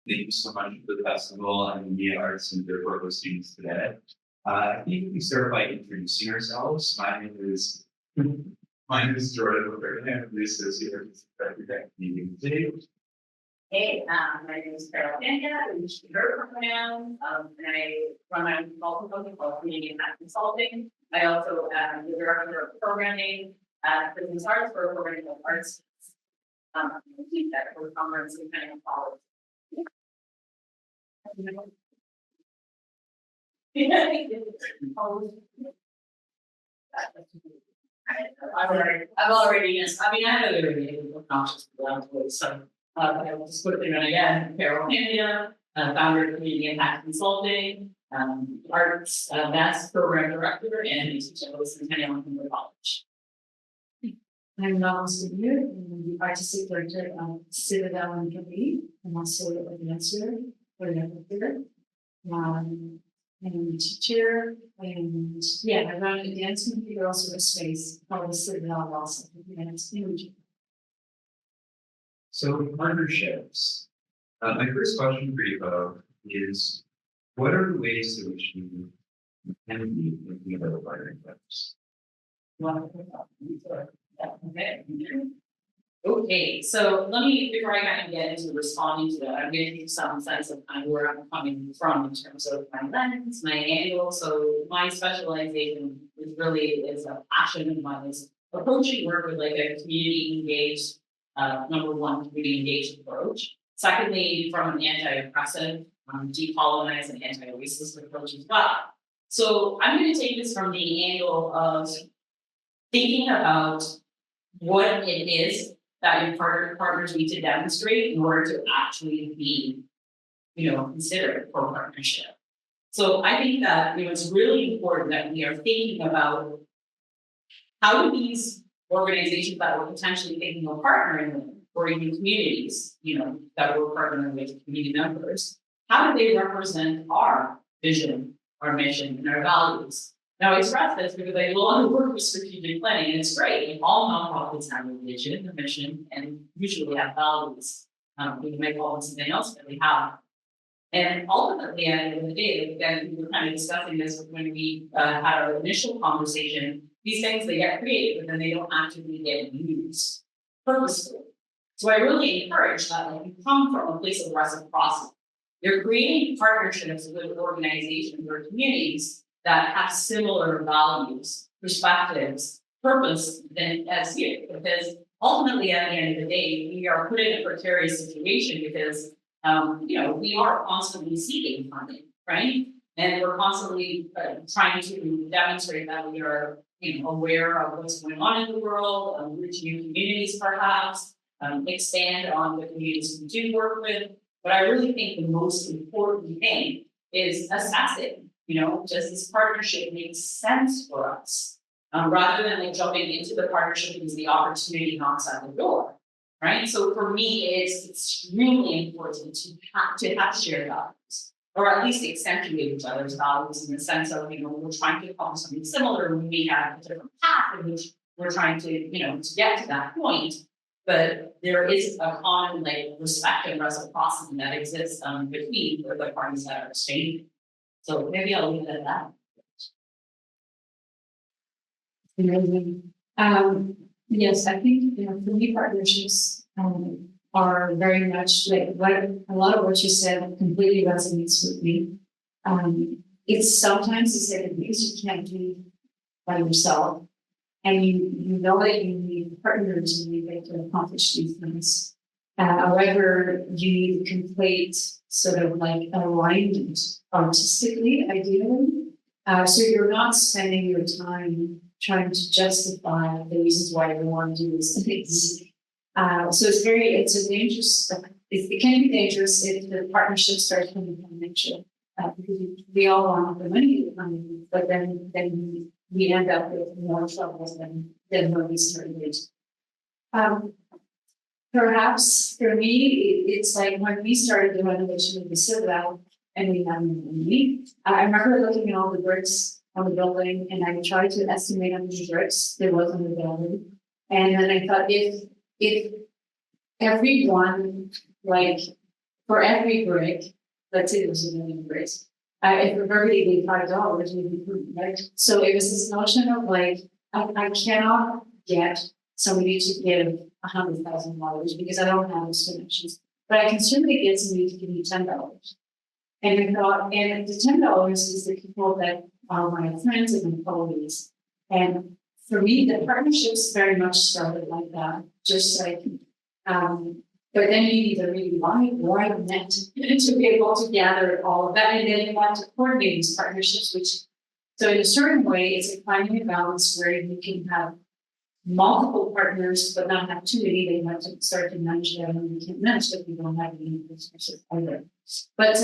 Thank you so much for the festival and the arts and their work with students today. I think we start by introducing ourselves. My name is Jordan Laffrenier. I'm the associate architect meeting today. Hey, my name is Parul, which you heard from now, and I run my consulting company called Community Impact Consulting. I also am the director of programming at Business Arts for programming of arts. That for conference and kind of college. I've already yes. I mean, I know they're really obnoxious to so I will just put it in again. Pandya, founder of Community Impact Consulting, arts mass program director, and teacher at Centennial College. I'm Laurence, the artistic director of Citadel and Committee. I'm also a dancer, choreographer, and teacher, and yeah, I run a dance movie, but also a space called the Citadel also. And it's huge. So partnerships. My first question for you both is, what are the ways in which you can be thinking about partnerships? Okay, so let me, before I kind of get into responding to that, I'm going to give some sense of kind of where I'm coming from in terms of my lens, my angle. So my specialization is a passion of mine is approaching work with like a community engaged, number one, community engaged approach. Secondly, from an anti-oppressive, decolonize and anti-racist approach as well. So I'm going to take this from the angle of thinking about what it is that your partners need to demonstrate in order to actually be, considered for partnership. So I think that it's really important that we are thinking about how do these organizations that we're potentially thinking of partnering with, or even communities, that we're partnering with community members, how do they represent our vision, our mission, and our values? Now, I stress this because I do a lot of work with strategic planning, and it's great. And all nonprofits have a vision, a mission, and usually have values. We might call them something else, but they have. And ultimately, at the end of the day, again, we were kind of discussing this when we had our initial conversation. These things, they get created, but then they don't actively get used purposefully. So I really encourage that you come from a place of reciprocity. You're creating partnerships with organizations or communities that have similar values, perspectives, purpose than as you. Because ultimately, at the end of the day, we are put in a precarious situation because we are constantly seeking funding, right? And we're constantly trying to demonstrate that we are, aware of what's going on in the world, reach new communities, perhaps, expand on the communities we do work with. But I really think the most important thing is assessing. Does this partnership make sense for us? Rather than jumping into the partnership because the opportunity knocks at the door, right? So for me, it's extremely important to have shared values, or at least accentuate each other's values in the sense of, we're trying to accomplish something similar. We may have a different path in which we're trying to, to get to that point. But there is a common respect and reciprocity that exists between the parties that are exchanging. So maybe I'll leave it at that. Amazing. Yes, I think for me partnerships are very much like a lot of what you said completely resonates with me. It's sometimes the same things you can't do by yourself, and you know that you need partners and you need to accomplish these things. However, you need complete sort of alignment artistically, ideally. So you're not spending your time trying to justify the reasons why you want to do these things. So it's a dangerous, it can be dangerous if the partnership starts to become nature. Because we all want the money, but then we end up with more trouble than when we started. Perhaps for me, it's like when we started the renovation of the Citadel and we had money. I remember looking at all the bricks on the building and I tried to estimate how many bricks there was on the building. And then I thought if everyone from for every brick, let's say there's a million bricks, if everybody gave $5, we'd be free, right? So it was this notion of like, I cannot get somebody to give $100,000 because I don't have those connections, but I can certainly get somebody to give me $10. And I thought, and the $10 is the people that are my friends and my colleagues. And for me, the partnerships very much started like that, just like, but then you need a really wide net to be able to gather all of that. And then you want to coordinate these partnerships, which, so in a certain way, it's like finding a balance where you can have multiple partners, but not have too many. They have to start to manage them, and we can't manage that we don't have any resources either. But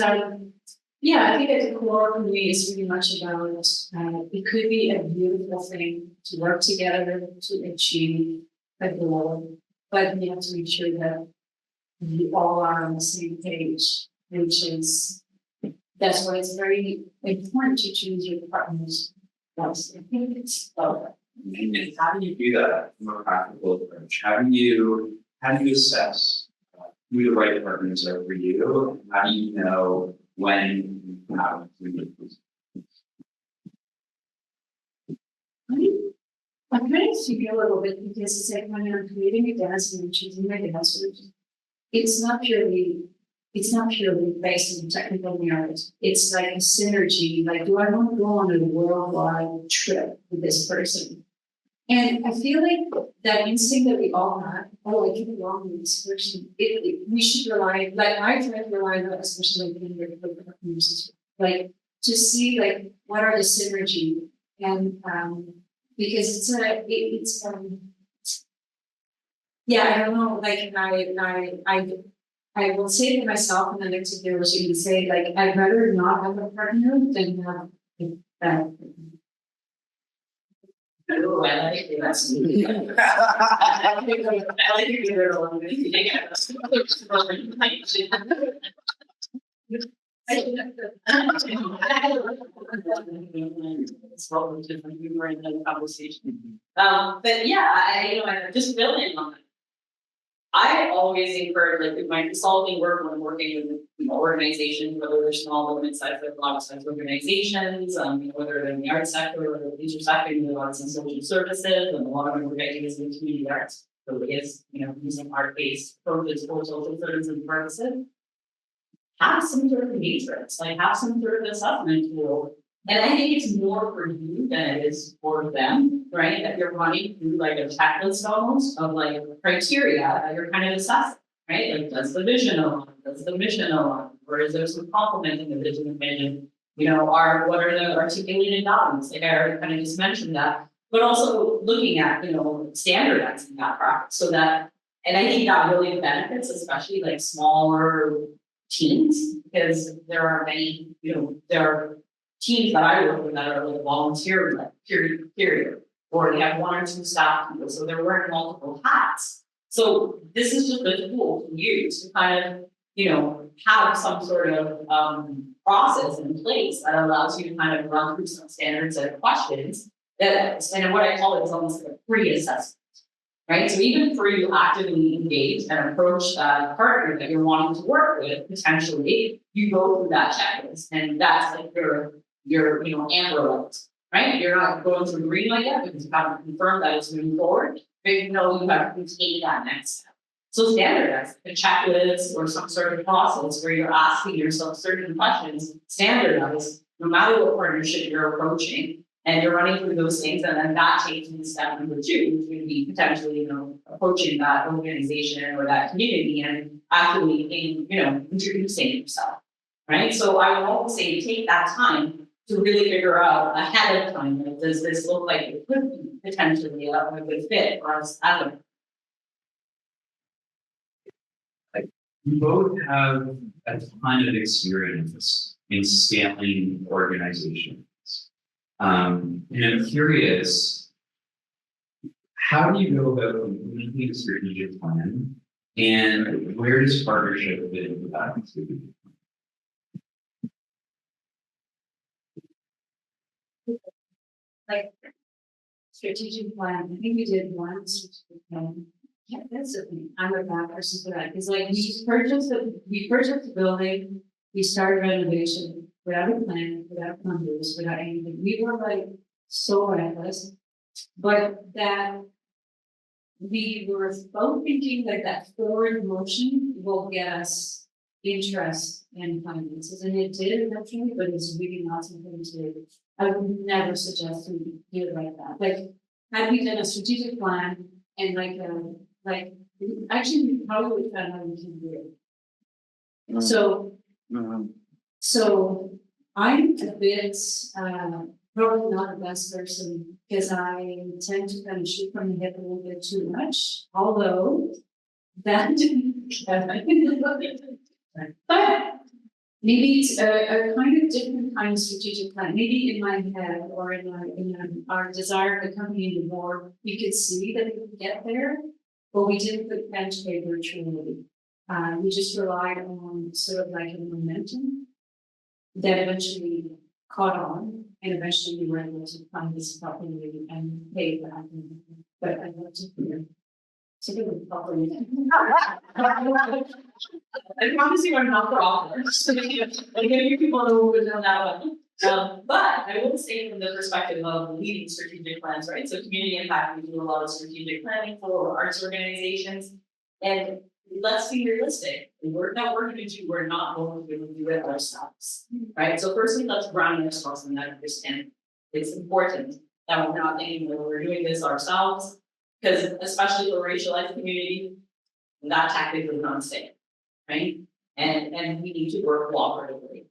yeah, I think at the core for me is really much about it could be a beautiful thing to work together to achieve a goal, but we have to make sure that we all are on the same page, which is that's why it's very important to choose your partners. Yes, I think it's And how do you do that from a practical approach? How do you assess who the right partners are for you? How do you know when you have to make those? I'm trying to figure a little bit because it's like when I'm creating a dance and I'm choosing my dancers, it's not purely based on technical merit. It's like a synergy. Like, do I want to go on a worldwide trip with this person? And I feel like that instinct that we all have, oh, I get along with this person. We should rely, like I try to rely on that, especially like in your partners, like to see like what are the synergy and because yeah, I don't know, like I will say to myself in the next year, she can say like I'd rather not have a partner than have that. Oh, I like it. That's I like to give it a little bit. It's probably different. We were in the conversation. But yeah, I just building on it. I always encourage, like, with my consulting work when I'm working with organizations, whether they're small or mid-sized or large-sized organizations, whether they're in the arts sector or intersecting with arts and social services, and a lot of my work I do is in community arts. So it is, using art-based approaches for social services and purposes. Have some sort of matrix, like have some sort of assessment tool. And I think it's more for you than it is for them, right? That you're running through like a checklist almost of like criteria that you're kind of assessing, right? Like, does the vision align? Does the mission align? Or is there some complementing the vision and mission? What are the articulated values? Like I already kind of just mentioned that, but also looking at, standardizing that practice so that, and I think that really benefits, especially like smaller teams, because there are many, there are teams that I work with that are like volunteer, like period, or they have one or two staff people, so they're wearing multiple hats. So this is just a tool to use to kind of, have some sort of process in place that allows you to kind of run through some standards and questions that, and what I call it is almost like a pre-assessment. Right. So even for you actively engage and approach that partner that you're wanting to work with, potentially, you go through that checklist, and that's like your amber light, right? You're not going through green light yet because you haven't confirmed that it's moving forward, but you have to take that next step. So standardize a checklist or some sort of process where you're asking yourself certain questions, standardize, no matter what partnership you're approaching. And you're running through those things, and then that takes you to step number 2, which would be potentially, approaching that organization or that community and actually, introducing yourself, right? So I would always say take that time to really figure out ahead of time, like, does this look like it could be potentially a good fit for us as a. You both have a ton of experience in scaling organizations. And I'm curious, how do you go about completing a strategic plan, and where does partnership fit into that? Like strategic plan. I think we did one strategic plan. Yeah, that's the thing. I'm a bad person for that. It's like we purchased the building, we started renovation without a plan, without numbers, without anything. We were like so reckless. But that we were both thinking that that forward motion will get us interest in finances, and it did eventually, but it's really not something to. I would never suggest to do it like that. Like, had we done a strategic plan and actually, we probably would found out we can do it. So, so I'm a bit, probably not the best person because I tend to kind of shoot from the hip a little bit too much, although that but maybe it's a kind of different kind of strategic plan. Maybe in my head or in our desire to accompany the board, we could see that we could get there, but we didn't put pen to paper truly. We just relied on sort of like a momentum that eventually caught on, and eventually we were able to fund this properly and pay that. But I'd love to hear. So we would probably. I promise you I'm not for offers. I give you people who would know that one. But I will say from the perspective of leading strategic plans, right? So community impact, we do a lot of strategic planning for arts organizations. And let's be realistic. The work that we're going to do, we're not going to do it ourselves, right? So firstly, let's ground ourselves in that understanding. It's important that we're not thinking that we're doing this ourselves, because especially for racialized community, that tactic is not safe, right? And we need to work cooperatively.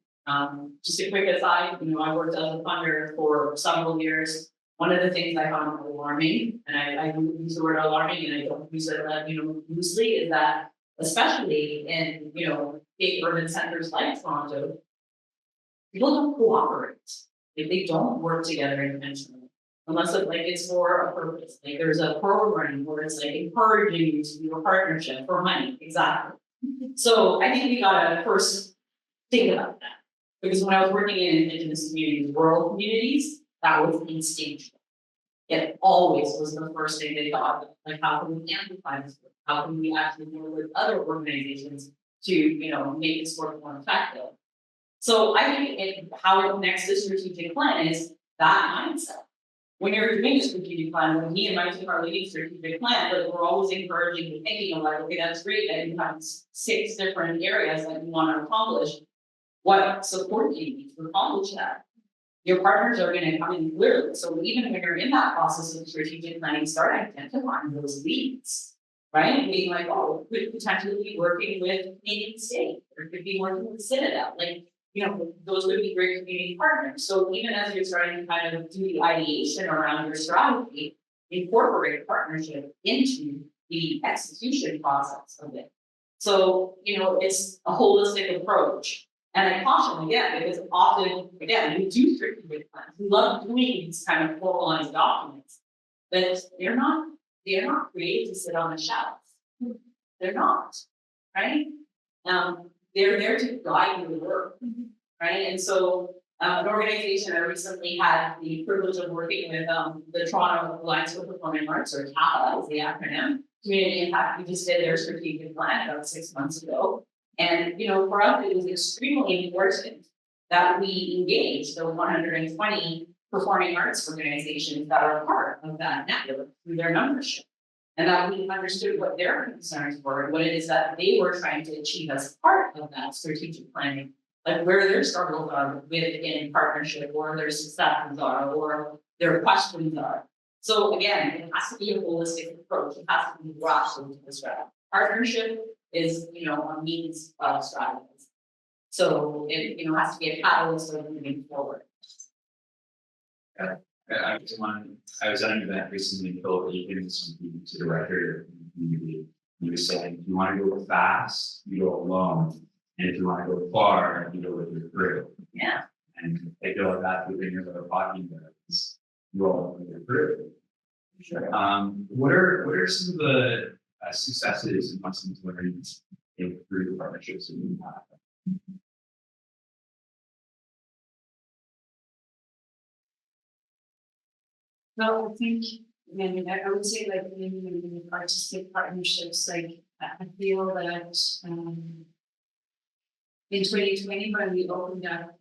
Just a quick aside, I worked as a funder for several years. One of the things I found alarming, and I use the word alarming and I don't use it loosely, is that especially in big urban centers like Toronto, people don't cooperate. If they don't work together intentionally. Unless it's for a purpose. Like there's a program where it's like encouraging you to do a partnership for money. Exactly. So I think we gotta first think about that. Because when I was working in Indigenous communities, rural communities, that was instinctual. It always was the first thing they thought of. Like, how can we amplify this work? How can we actually work with other organizations to, make this work more effective? So I think how it connects to strategic plan is that mindset. When you're doing a strategic plan, when me and my team are leading strategic plan, but we're always encouraging and thinking of like, okay, that's great that you have 6 different areas that you want to accomplish. What support do you need to accomplish that? Your partners are going to come in clearly. So even when you're in that process of strategic planning, start identifying those leads, right? And being like, oh, we could potentially be working with Canadian State, or could be working with Citadel. Those would be great community partners. So even as you're starting to kind of do the ideation around your strategy, incorporate partnership into the execution process of it. So, it's a holistic approach. And I caution again, because often, again, we do strategic plans. We love doing these kind of formalized documents, but they're not created to sit on a shelf. They're not, right? They're there to guide your work, right? And so an organization I recently had the privilege of working with the Toronto Alliance for Performing Arts, or CAPA is the acronym, Community Impact. We just did their strategic plan about 6 months ago. And for us, it was extremely important that we engage the 120 performing arts organizations that are part of that network through their membership. And that we understood what their concerns were and what it is that they were trying to achieve as part of that strategic planning, like where their struggles are within partnership, or their successes are, or their questions are. So again, it has to be a holistic approach. It has to be brought into the strategy. Partnership is, a means of strategies. So it, has to be a catalyst of moving forward. I was at an event recently in Philadelphia, and something to the record of the community. He was saying, if you want to go fast, you go alone. And if you want to go far, you go with your crew. Yeah. And I feel like that's what you're talking about, is you all with your crew. Sure. What are some of the successes and lessons learned through the partnerships that you have? Well, I think And I would say like in artistic partnerships, like I feel that in 2020 when we opened up,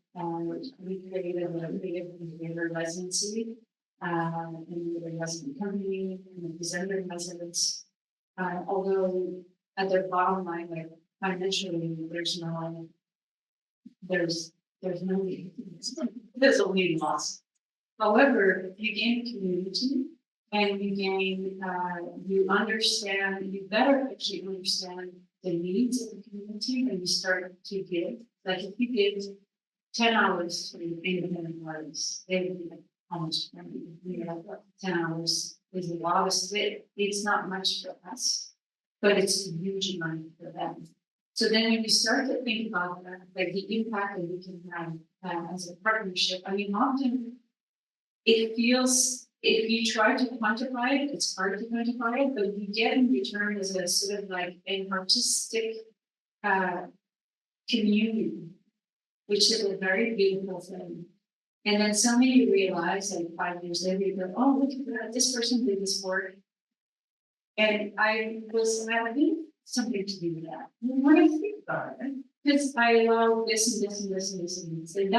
we created a creative residency, and with a resident company and a presenter residence. Although at their bottom line, like financially, there's no there's a leading loss. However, you gain community and you gain, you understand, you better actually understand the needs of the community when you start to give. Like if you give 10 hours to independent artists, they would be like almost 10 hours is a lot of it. It's not much for us, but it's a huge amount for them. So then when you start to think about that, like the impact that we can have as a partnership, I mean, often it feels, if you try to quantify it, it's hard to quantify it, but you get in return as a sort of like an artistic community, which is a very beautiful thing. And then suddenly you realize, like 5 years later, you go, oh, look at that, this person did this work. And I think something to do with that. When I think about it, because I allow this and this and this and this and this, and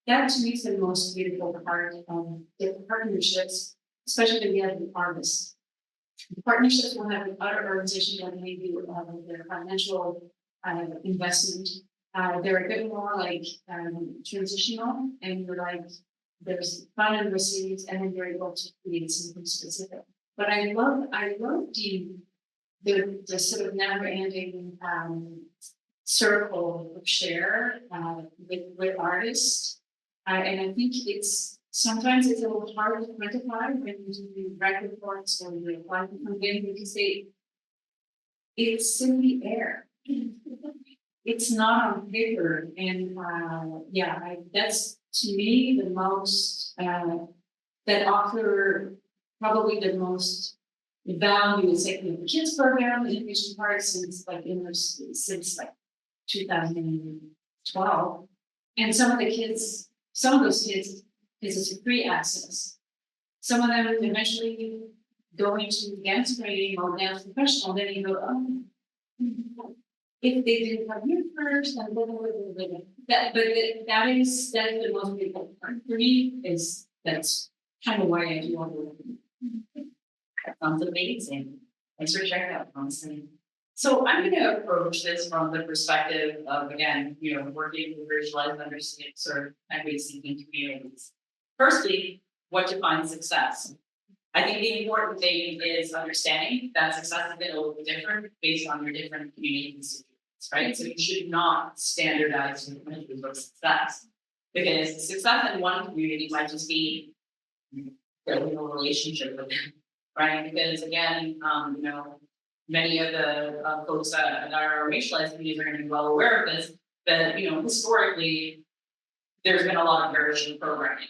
that to me is the most beautiful part of the partnerships, especially when you have the artists. The partnerships will have other organizations that may do their financial investment. They're a bit more like transitional, and you're like, there's fun and receipts, and then you're able to create something specific. But I love the sort of never-ending circle of share with artists. And I think sometimes it's a little hard to quantify when you do record reports or you apply for funding because it's in the air. It's not on paper. And that's to me the most that offer probably the most value is like the kids program, the innovation part since like 2012. And some of those kids, because it's a free access. Some of them eventually go into dance training or dance professional, then you go, oh, if they didn't come here first, and that is the most beautiful part for me, that's kind of why I do all the work. That sounds amazing. Thanks for checking out, honestly. So I'm going to approach this from the perspective of, again, working with visualized understandings or equity-seeking communities. Firstly, what defines success? I think the important thing is understanding that success is a little bit different based on your different community constituents, right? So you should not standardize your measures of success, because success in one community might just be building a relationship with them, right? Because again, many of the folks that are racialized communities are going to be well aware of this, that, historically, there's been a lot of parachute programming,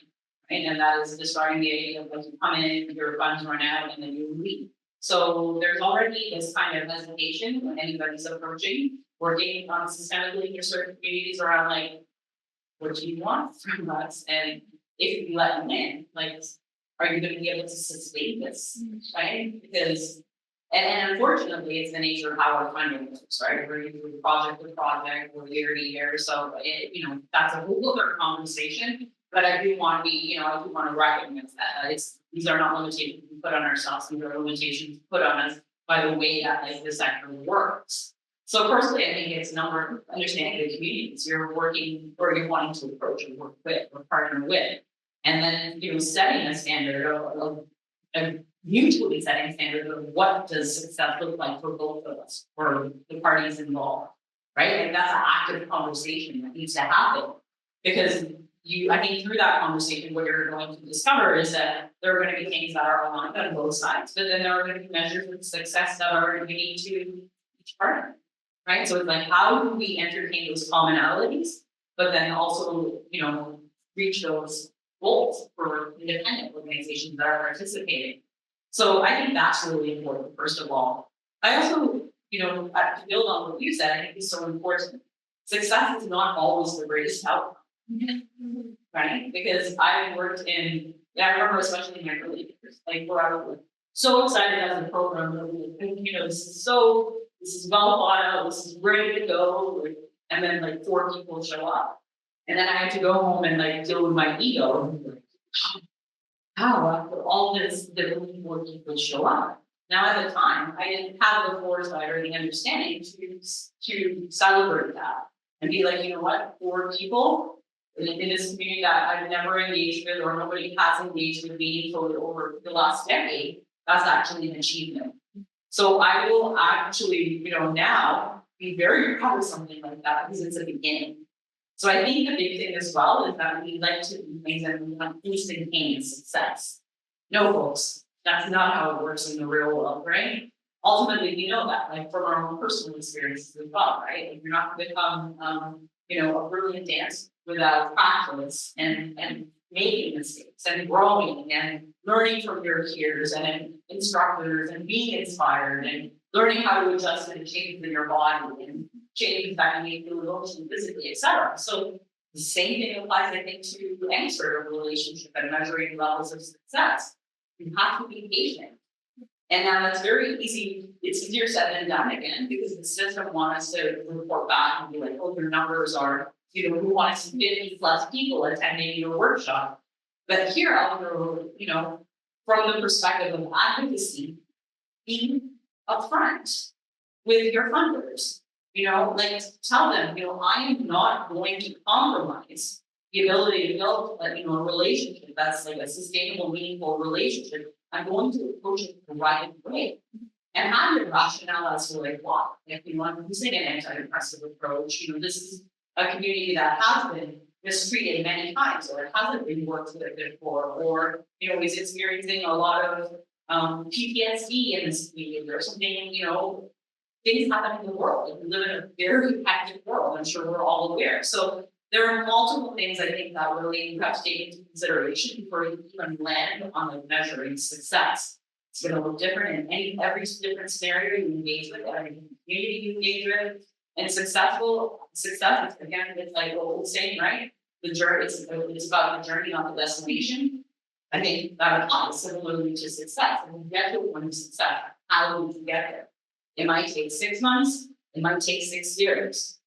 right? And that is describing the idea of like you come in, your funds run out, and then you leave. So there's already this kind of hesitation when anybody's approaching, working on systemically in certain communities around like, what do you want from us? And if you let them in, like, are you going to be able to sustain this, right? Because and unfortunately, it's the nature of how our funding works, right? We're usually project to project or year to year. So, that's a whole other conversation. But I do want to be, I do want to recognize that these are not limitations we put on ourselves. These are limitations put on us by the way that like the sector works. So, personally, I think it's understanding the communities you're working or you're wanting to approach and work with or partner with, and then setting a standard of mutually setting standards of what does success look like for both of us, for the parties involved, right? And that's an active conversation that needs to happen, because I think through that conversation, what you're going to discover is that there are going to be things that are aligned on both sides, but then there are going to be measures of success that are unique to each partner, right? So it's like, how do we entertain those commonalities, but then also, reach those goals for independent organizations that are participating? So I think that's really important, first of all. I also, to build on what you said, I think is so important. Success is not always the greatest outcome, Right, because I worked in, yeah, I remember especially in my early years, like where I was like, so excited as a program, this is well thought out, this is ready to go, like, and then like 4 people show up. And then I had to go home and like deal with my ego, and like, how after all this, there only 4 people show up. Now at the time, I didn't have the foresight or the understanding to celebrate that and be like, you know what, 4 people in this community that I've never engaged with or nobody has engaged with meaningfully over the last decade, that's actually an achievement. So I will actually, now be very proud of something like that because it's a beginning. So I think the big thing as well is that we like to do things that we have instantaneous success. No, folks, that's not how it works in the real world, right? Ultimately, we know that, like from our own personal experiences as well, right? Like, you're not going to become, a brilliant dancer without practice and making mistakes and growing and learning from your peers and instructors and being inspired and learning how to adjust to the changes in your body and changes that you make emotionally, physically, etc. So the same thing applies, I think, to any sort of relationship and measuring levels of success. You have to be patient. And now that's very easy, it's easier said than done again, because the system wants us to report back and be like, oh, your numbers are, we want to see 50 plus people attending your workshop. But here I'll go, from the perspective of advocacy, being upfront with your funders. Tell them, I am not going to compromise the ability to build a relationship that's like a sustainable, meaningful relationship. I'm going to approach it the right way and have your rationale as to like why. If I'm using an antidepressive approach, this is a community that has been mistreated many times, or it hasn't been worked with before, or is experiencing a lot of PTSD in this community or something, things happen in the world. We live in a very hectic world. I'm sure we're all aware. So there are multiple things I think that really you have to take into consideration before you even land on like measuring success. It's going to look different in every different scenario you engage with, every community you engage with, and success, again, it's like old saying, right? The journey, it's about the journey, not the destination. I think that applies similarly to success. And you get to a point of success, how do you get there? It might take 6 months, it might take 6 years.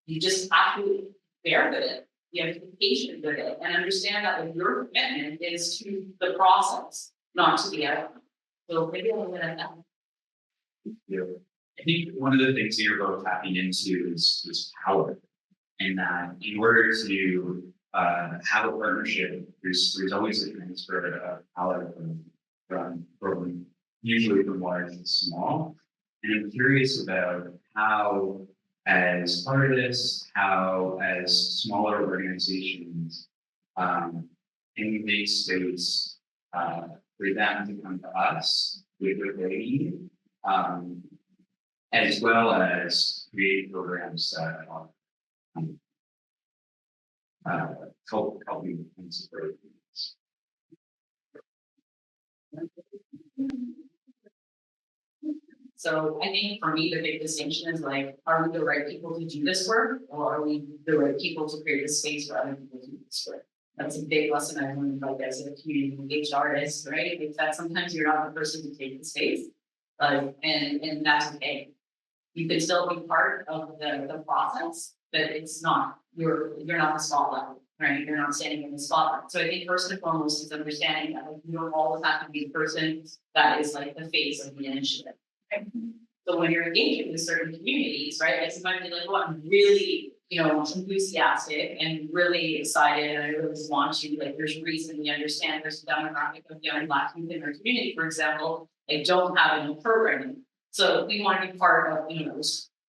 You just have to bear with it. You have to be patient with it and understand that like, your commitment is to the process, not to the outcome. So maybe a little bit of that. Yeah. I think one of the things that you're both tapping into is power. And that in order to have a partnership, there's always a transfer of power from usually from large to small. And I'm curious about how, as artists, how as smaller organizations, can we make space for them to come to us with what they need, as well as create programs that are helping and support things. So I think for me, the big distinction is like, are we the right people to do this work, or are we the right people to create a space for other people to do this work? That's a big lesson I learned like as a community engaged artist, right? It's that sometimes you're not the person to take the space, and that's okay. You can still be part of the process, but it's not, you're not the spotlight, right? You're not standing in the spotlight. So I think first and foremost is understanding that like, you don't always have to be the person that is like the face of the initiative. Right? So when you're engaging with certain communities, right? Like somebody be like, oh, I'm really, enthusiastic and really excited, and I really just want to, like, there's a reason we understand there's a demographic of young Black youth in our community, for example, they don't have any programming. So we want to be part of,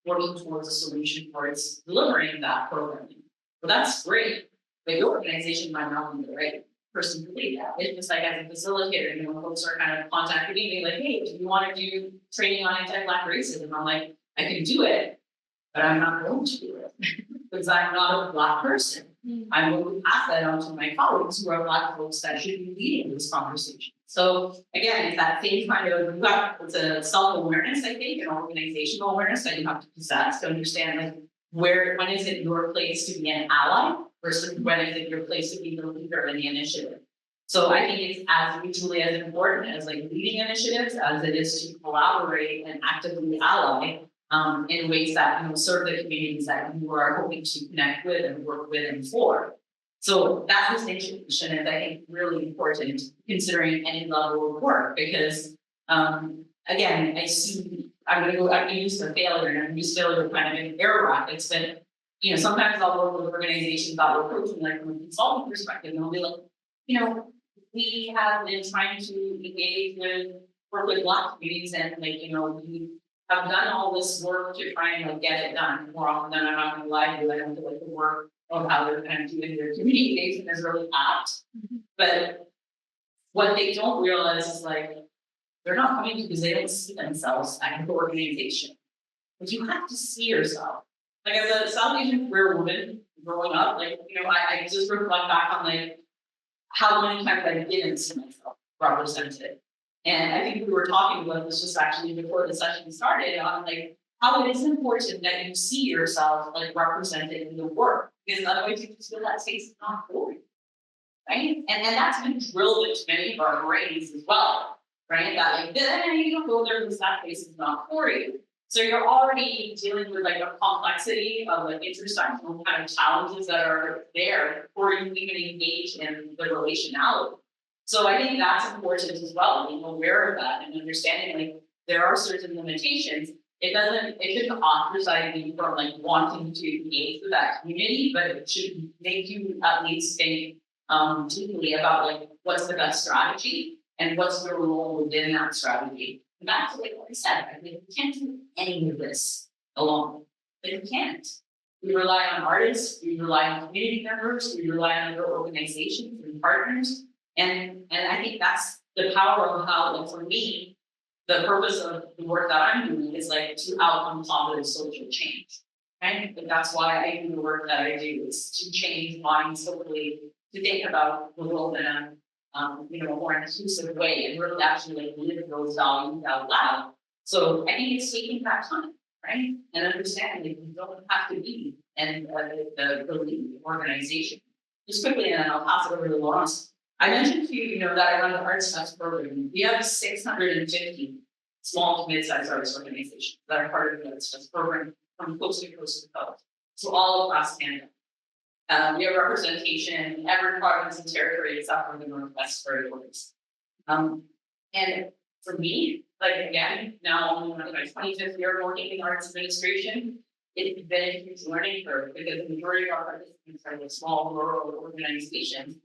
working towards a solution towards delivering that programming. Well, that's great, but your organization might not be the right person to lead that. It's just like as a facilitator, folks are kind of contacting me, like, hey, do you want to do training on anti-Black racism? I'm like, I can do it, but I'm not going to do it because I'm not a Black person. I'm going to pass that on to my colleagues who are Black folks that should be leading this conversation. So again, it's that same kind of, it's a self-awareness, I think, and organizational awareness that you have to possess to understand like when is it your place to be an ally versus when is it your place to be the leader in the initiative? So I think it's as mutually as important as like leading initiatives as it is to collaborate and actively ally in ways that serve the communities that you are hoping to connect with and work with and for. So that distinction is, I think, really important considering any level of work because again, I'm gonna use the failure and I'm gonna use failure kind of in air rockets, but sometimes I'll work with organizations that will approach me like from a consulting perspective and they'll be like, we have been trying to engage with work with Black communities and we have done all this work to try and get it done. More often than I'm not gonna lie to you, I don't feel like the work of how they're kind of doing their community engagement is really apt. But what they don't realize is they're not coming because they don't see themselves as an organization. But you have to see yourself. As a South Asian queer woman growing up, I just reflect back on how many times I didn't see myself represented. And I think we were talking about this just actually before the session started on how it is important that you see yourself represented in the work. Because otherwise you just feel that space is not for you. Right? And that's been drilled into many of our brains as well. Right? That you don't go there because that space is not for you. So you're already dealing with a complexity of intersectional kind of challenges that are there before you even engage in the relationality. So I think that's important as well, being aware of that and understanding there are certain limitations. It shouldn't ostracize you from wanting to engage with that community, but it should make you at least think deeply about what's the best strategy and what's your role within that strategy. And that's what I said. You can't do any of this alone. You can't. We rely on artists, we rely on community members, we rely on other organizations and partners. And I think that's the power of how, for me, the purpose of the work that I'm doing is to outcome positive social change. Right? And that's why I do the work that I do, is to change minds, hopefully, to think about the world in a more inclusive way and really actually live those values out loud. So I think it's taking that time, right? And understanding that you don't have to be in the lead organization. Just quickly, and then I'll pass it over to Laurence. I mentioned to you, that I run the Arts Fest program. We have 650 small to mid-sized arts organizations that are part of the Arts Fest program from coast to coast, so all across Canada. We have representation in every province and territory except for the Northwest Territories. And for me, again, now only my 25th year working in arts administration, it's been a huge learning curve because the majority of our participants are small rural organizations.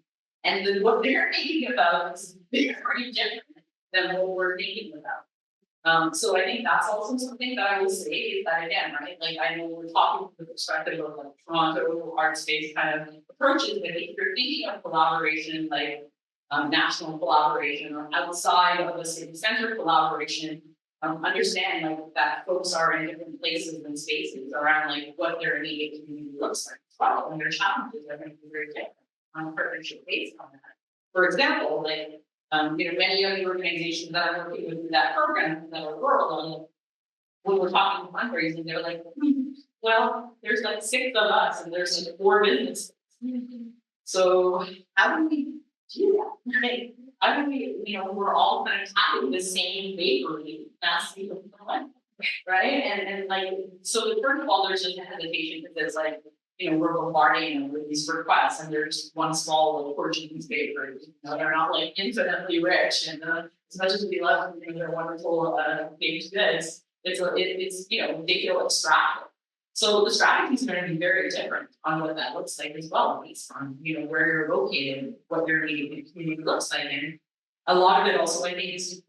And then what they're thinking about is very different than what we're thinking about. So I think that's also something that I will say is that, again, right, I know we're talking from the perspective of Toronto art space kind of approaches, but if you're thinking of collaboration, national collaboration or outside of the city center collaboration, understand that folks are in different places and spaces around what their immediate community looks like as well, and their challenges are going to be very different on a partnership based on that. For example, many of the organizations that I'm working with in that program that are rural, when we're talking fundraising, they're well, there's 6 of us and there's 4 businesses. So how do we do that? Right? How do we, we're all kind of having the same bakery, that's the one, right? And so first of all, there's just a hesitation because we're bombarding them with these requests, and there's one small little Portuguese bakery. They're not infinitely rich, and as much as we love their wonderful baked goods, it's they feel extractive. So the strategy is going to be very different on what that looks like as well, based on where you're located, what your immediate community looks like, and a lot of it also I think is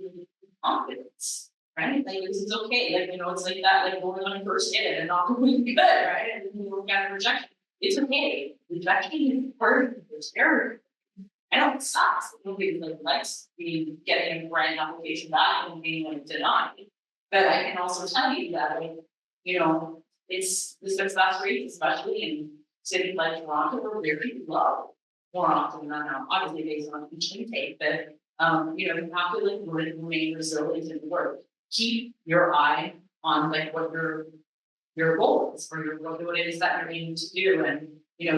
confidence. Right? It's okay. It's that, going on first hit and not really good, right? And we're kind of rejection. It's okay. Rejection is part of this area. I know it sucks. Nobody likes getting a brand application back and being denied. But I can also tell you that, it's the success rate, especially in cities like Toronto, are very low more often than not. Obviously based on each intake, but you have to remain resilient in the work. Keep your eye on what your your goals or what it is that you're aiming to do, and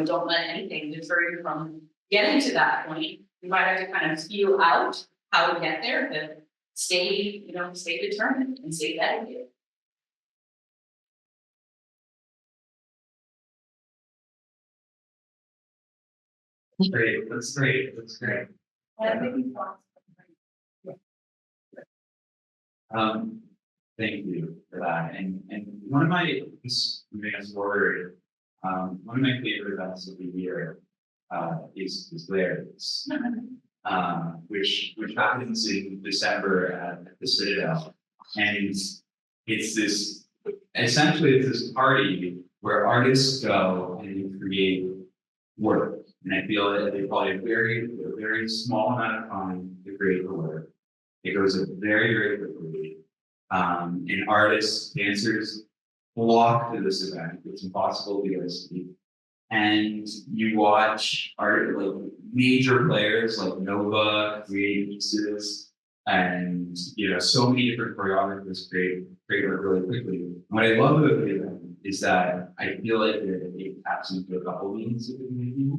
don't let anything deter you from getting to that point. You might have to kind of feel out how to get there, but stay determined and stay dedicated. Great, that's great, that's great. Thank you for that. And one of my moving forward, one of my favorite events of the year is Larry's, which happens in December at the Citadel. And it's this party where artists go and create work. And I feel that they probably a very small amount of time to create the work. It goes up very, very quickly. And artists, dancers flock to this event. It's impossible to get a seat. And you watch major players like Nova create pieces, and so many different choreographers create work really quickly. And what I love about the event is that I feel like it taps into a couple meanings of the community.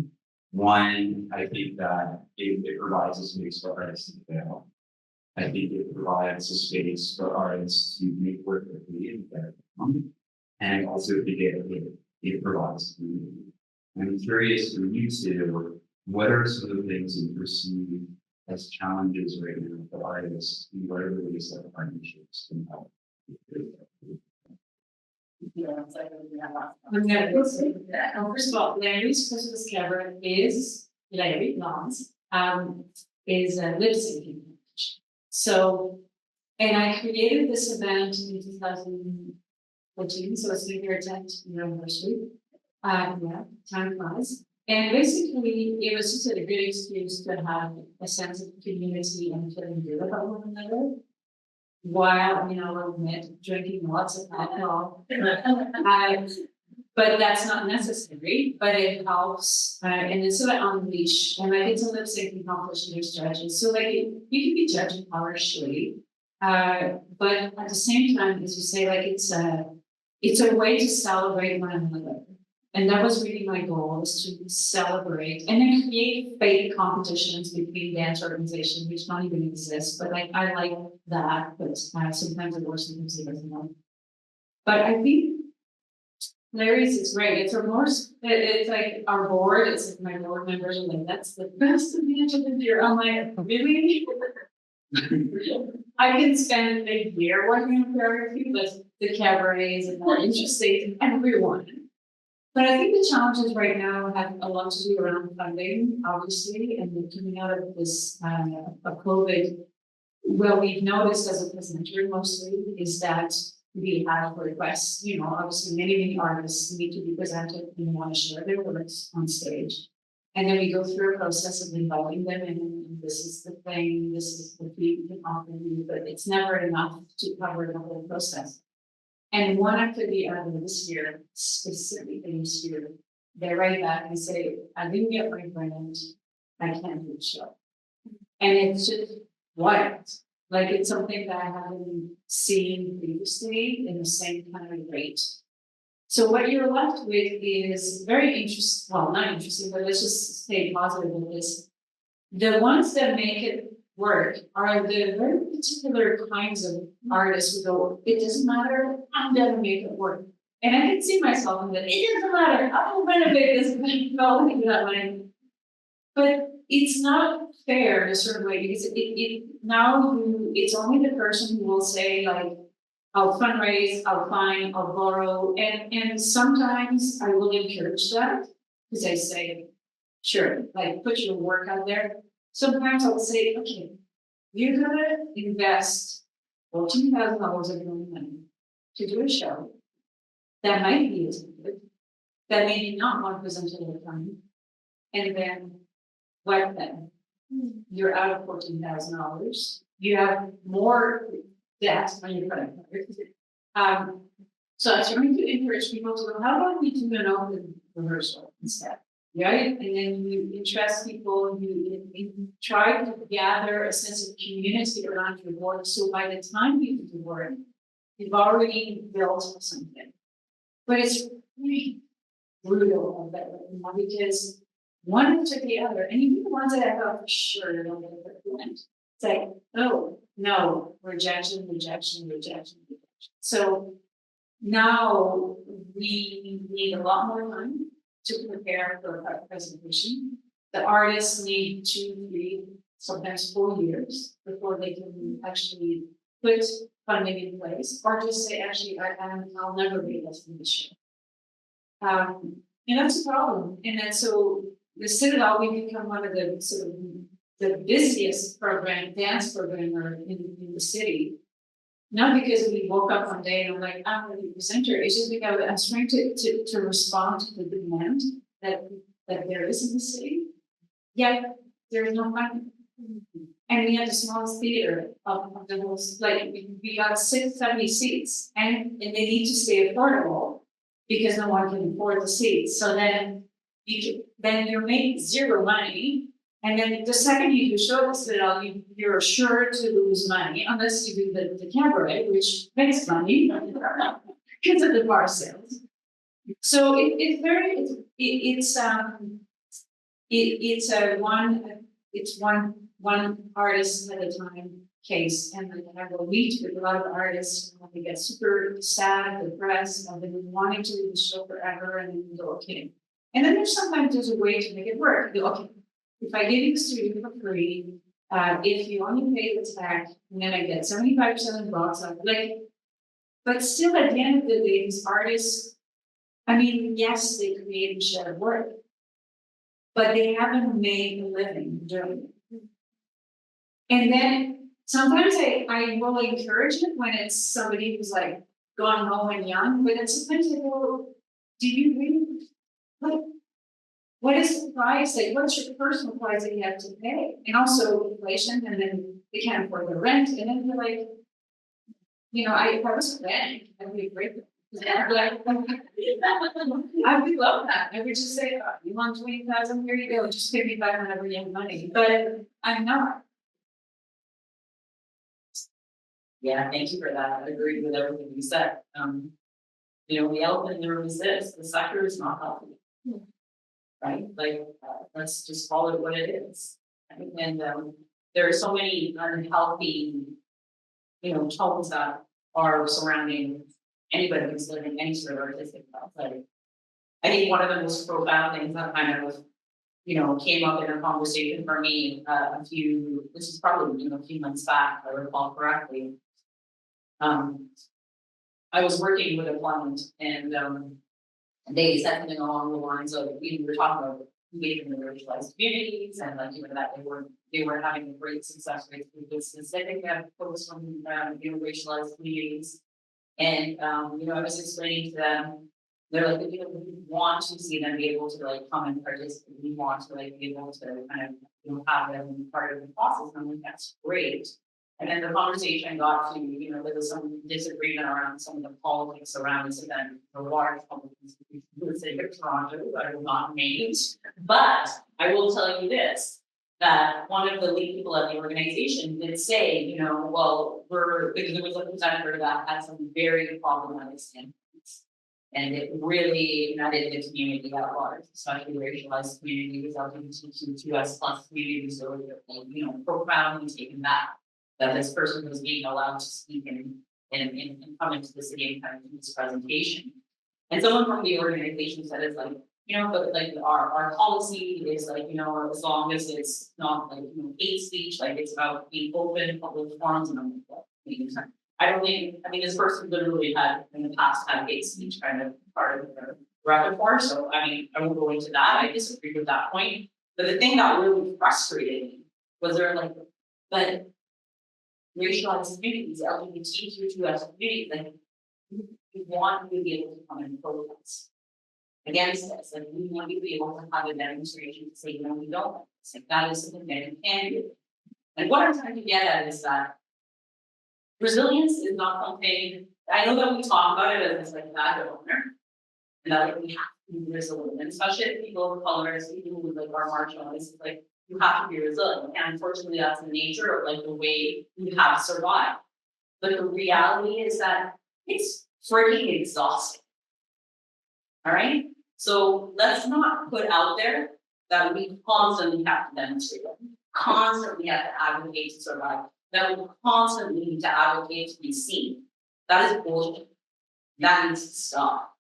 One, I think that it provides a space for artists to fail. I think it provides a space for artists to make work quickly and better. And also it provides community. I'm curious from you two, what are some of the things you perceive as challenges right now for artists, and what are the ways that partnerships can help? First of all, Larry's Christmas Cabaret is Larry Lawrence, is a lip syncing. So, and I created this event in 2014, so it's been your 10th anniversary. Time flies. And basically, it was just a good excuse to have a sense of community and feeling good about one another, while we'll admit drinking lots of alcohol. But that's not necessary, but it helps, and it's sort of unleash. And I did some lip syncing competition judges, so you can be judged harshly, but at the same time, as you say, it's a way to celebrate one another. And that was really my goal, was to celebrate and then create fake competitions between dance organizations, which don't even exist. But I like that, but sometimes it works, sometimes it doesn't work. But I think Larry's is great. It's it's like our board, it's like my board members are like, that's the best event of the year. I'm like, really? I can spend a year working on choreography, but the cabaret is more interesting to everyone. But I think the challenges right now have a lot to do around funding, obviously, and we're coming out of this of COVID. What we've noticed as a presenter mostly is that we have requests, obviously many artists need to be presented and want to share their works on stage. And then we go through a process of inviting them in, and this is the thing, this is the fee we can offer you, but it's never enough to cover the whole process. And one after the other this year, specifically this year, they write back and say, I didn't get my grant, I can't do the show. And it's just wild. It's something that I haven't seen previously in the same kind of rate. So what you're left with is very interesting, well, not interesting, but let's just stay positive with this. The ones that make it work are the very particular kinds of artists who go, it doesn't matter, I'm gonna make it work. And I can see myself in that, it doesn't matter, I'm gonna make this no, that way. But it's not fair in a certain way, because it's only the person who will say, I'll fundraise, I'll find, I'll borrow, and sometimes I will encourage that, because I say, sure, put your work out there. Sometimes I'll say, okay, you're gonna invest $14,000 of your own money to do a show that might be attended, that maybe not 1% of the time, and then what then? You're out of $14,000. You have more debt on your credit card. So I was trying to encourage people to go, how about we do an open rehearsal instead? Right? And then you interest people, you try to gather a sense of community around your work. So by the time you do the work, you've already built something. But it's really brutal of that, you know, because one after the other, and even the ones that I thought for sure they're going to get went. It's like, oh, no, rejection, rejection, rejection, rejection. So now we need a lot more time to prepare for a presentation. The artists need 2, 3, sometimes 4 years before they can actually put funding in place, or just say, actually, I'll never be able to do the show. And that's a problem. And then so the Citadel, we become one of the sort of the busiest dance programmer in the city. Not because we woke up one day and I'm like, I'm going to be a presenter. It's just because I'm trying to respond to the demand that there is in the city. Yet there is no funding. And we had the smallest theater of the whole, like we got 70 seats, and they need to stay affordable because no one can afford the seats. So then you make zero money, and then the second you do show the Citadel, you're sure to lose money unless you do the cabaret, which makes money because of the bar sales. So it's one artist at a time case, and then I will meet with a lot of artists, and they get super sad, depressed, and they've been wanting to do the show forever, and then you go, okay. And then sometimes there's a way to make it work. You go, okay, if I give you the studio for free, if you only pay the tag, and then I get 75% of the box office, like, but still at the end of the day, these artists, I mean, yes, they create and share work, but they haven't made a living doing it. And then sometimes I will encourage it when it's somebody who's like gone home and young, but then sometimes I go, do you really, what is the price? Like, what's your personal price that you have to pay? And also inflation, and then they can't afford the rent. And then they're like, you know, if I was planning, I'd be great. I would love that. I would just say, oh, you want 20,000? Here you go. Just pay me back whenever you have money. But I'm not. Yeah, thank you for that. I agree with everything you said. You know, the elephant in the room is this: the sector is not healthy, right? Like, let's just call it what it is. And there are so many unhealthy, you know, tones that are surrounding anybody who's living any sort of artistic life. Like, I think one of the most profound things that kind of, you know, came up in a conversation for me this is probably, you know, a few months back, if I recall correctly. I was working with a client, and they said something along the lines of, we were talking about engagement in racialized communities, and like, you know, that they were having a great success rate with business. I think they have folks from you know, racialized communities, and you know, I was explaining to them, they're like, you know, we want to see them be able to like come and participate. We want to like be able to kind of, you know, have them be part of the process. And I'm like, that's great. And then the conversation got to, you know, there was some disagreement around some of the politics around this event. The large public institution in the city of Toronto, I will not name, but I will tell you this, that one of the lead people at the organization did say, you know, well, because there was a presenter that had some very problematic standpoints. And it really united the community at large, especially racialized communities, LGBTQ2S plus communities, so you know, profoundly taken back that this person was being allowed to speak and come into the city and kind of do this presentation. And someone from the organization said, it's like, you know, but like our policy is like, you know, as long as it's not like, you know, hate speech, like it's about being open public forums. And I'm like, I don't think, I mean, this person literally had in the past had hate speech kind of part of their repertoire. So I mean, I won't go into that. I disagree with that point. But the thing that really frustrated me was they're like, but racialized communities, LGBTQ2S communities, like we want you to be able to come and protest against this. Like we want you to be able to have a demonstration to say, you know, we don't like this. Like that is something that you can do. And what I'm trying to get at is that resilience is not something, I know that we talk about it as like bad owner, and that like, we have to be resilient, and especially if people of color, people who like are marginalized, like you have to be resilient. And unfortunately, that's the nature of like the way we have survived. But the reality is that it's freaking exhausting. All right, so let's not put out there that we constantly have to demonstrate, constantly have to advocate to survive, that we constantly need to advocate to be seen. That is bullshit. That needs to stop,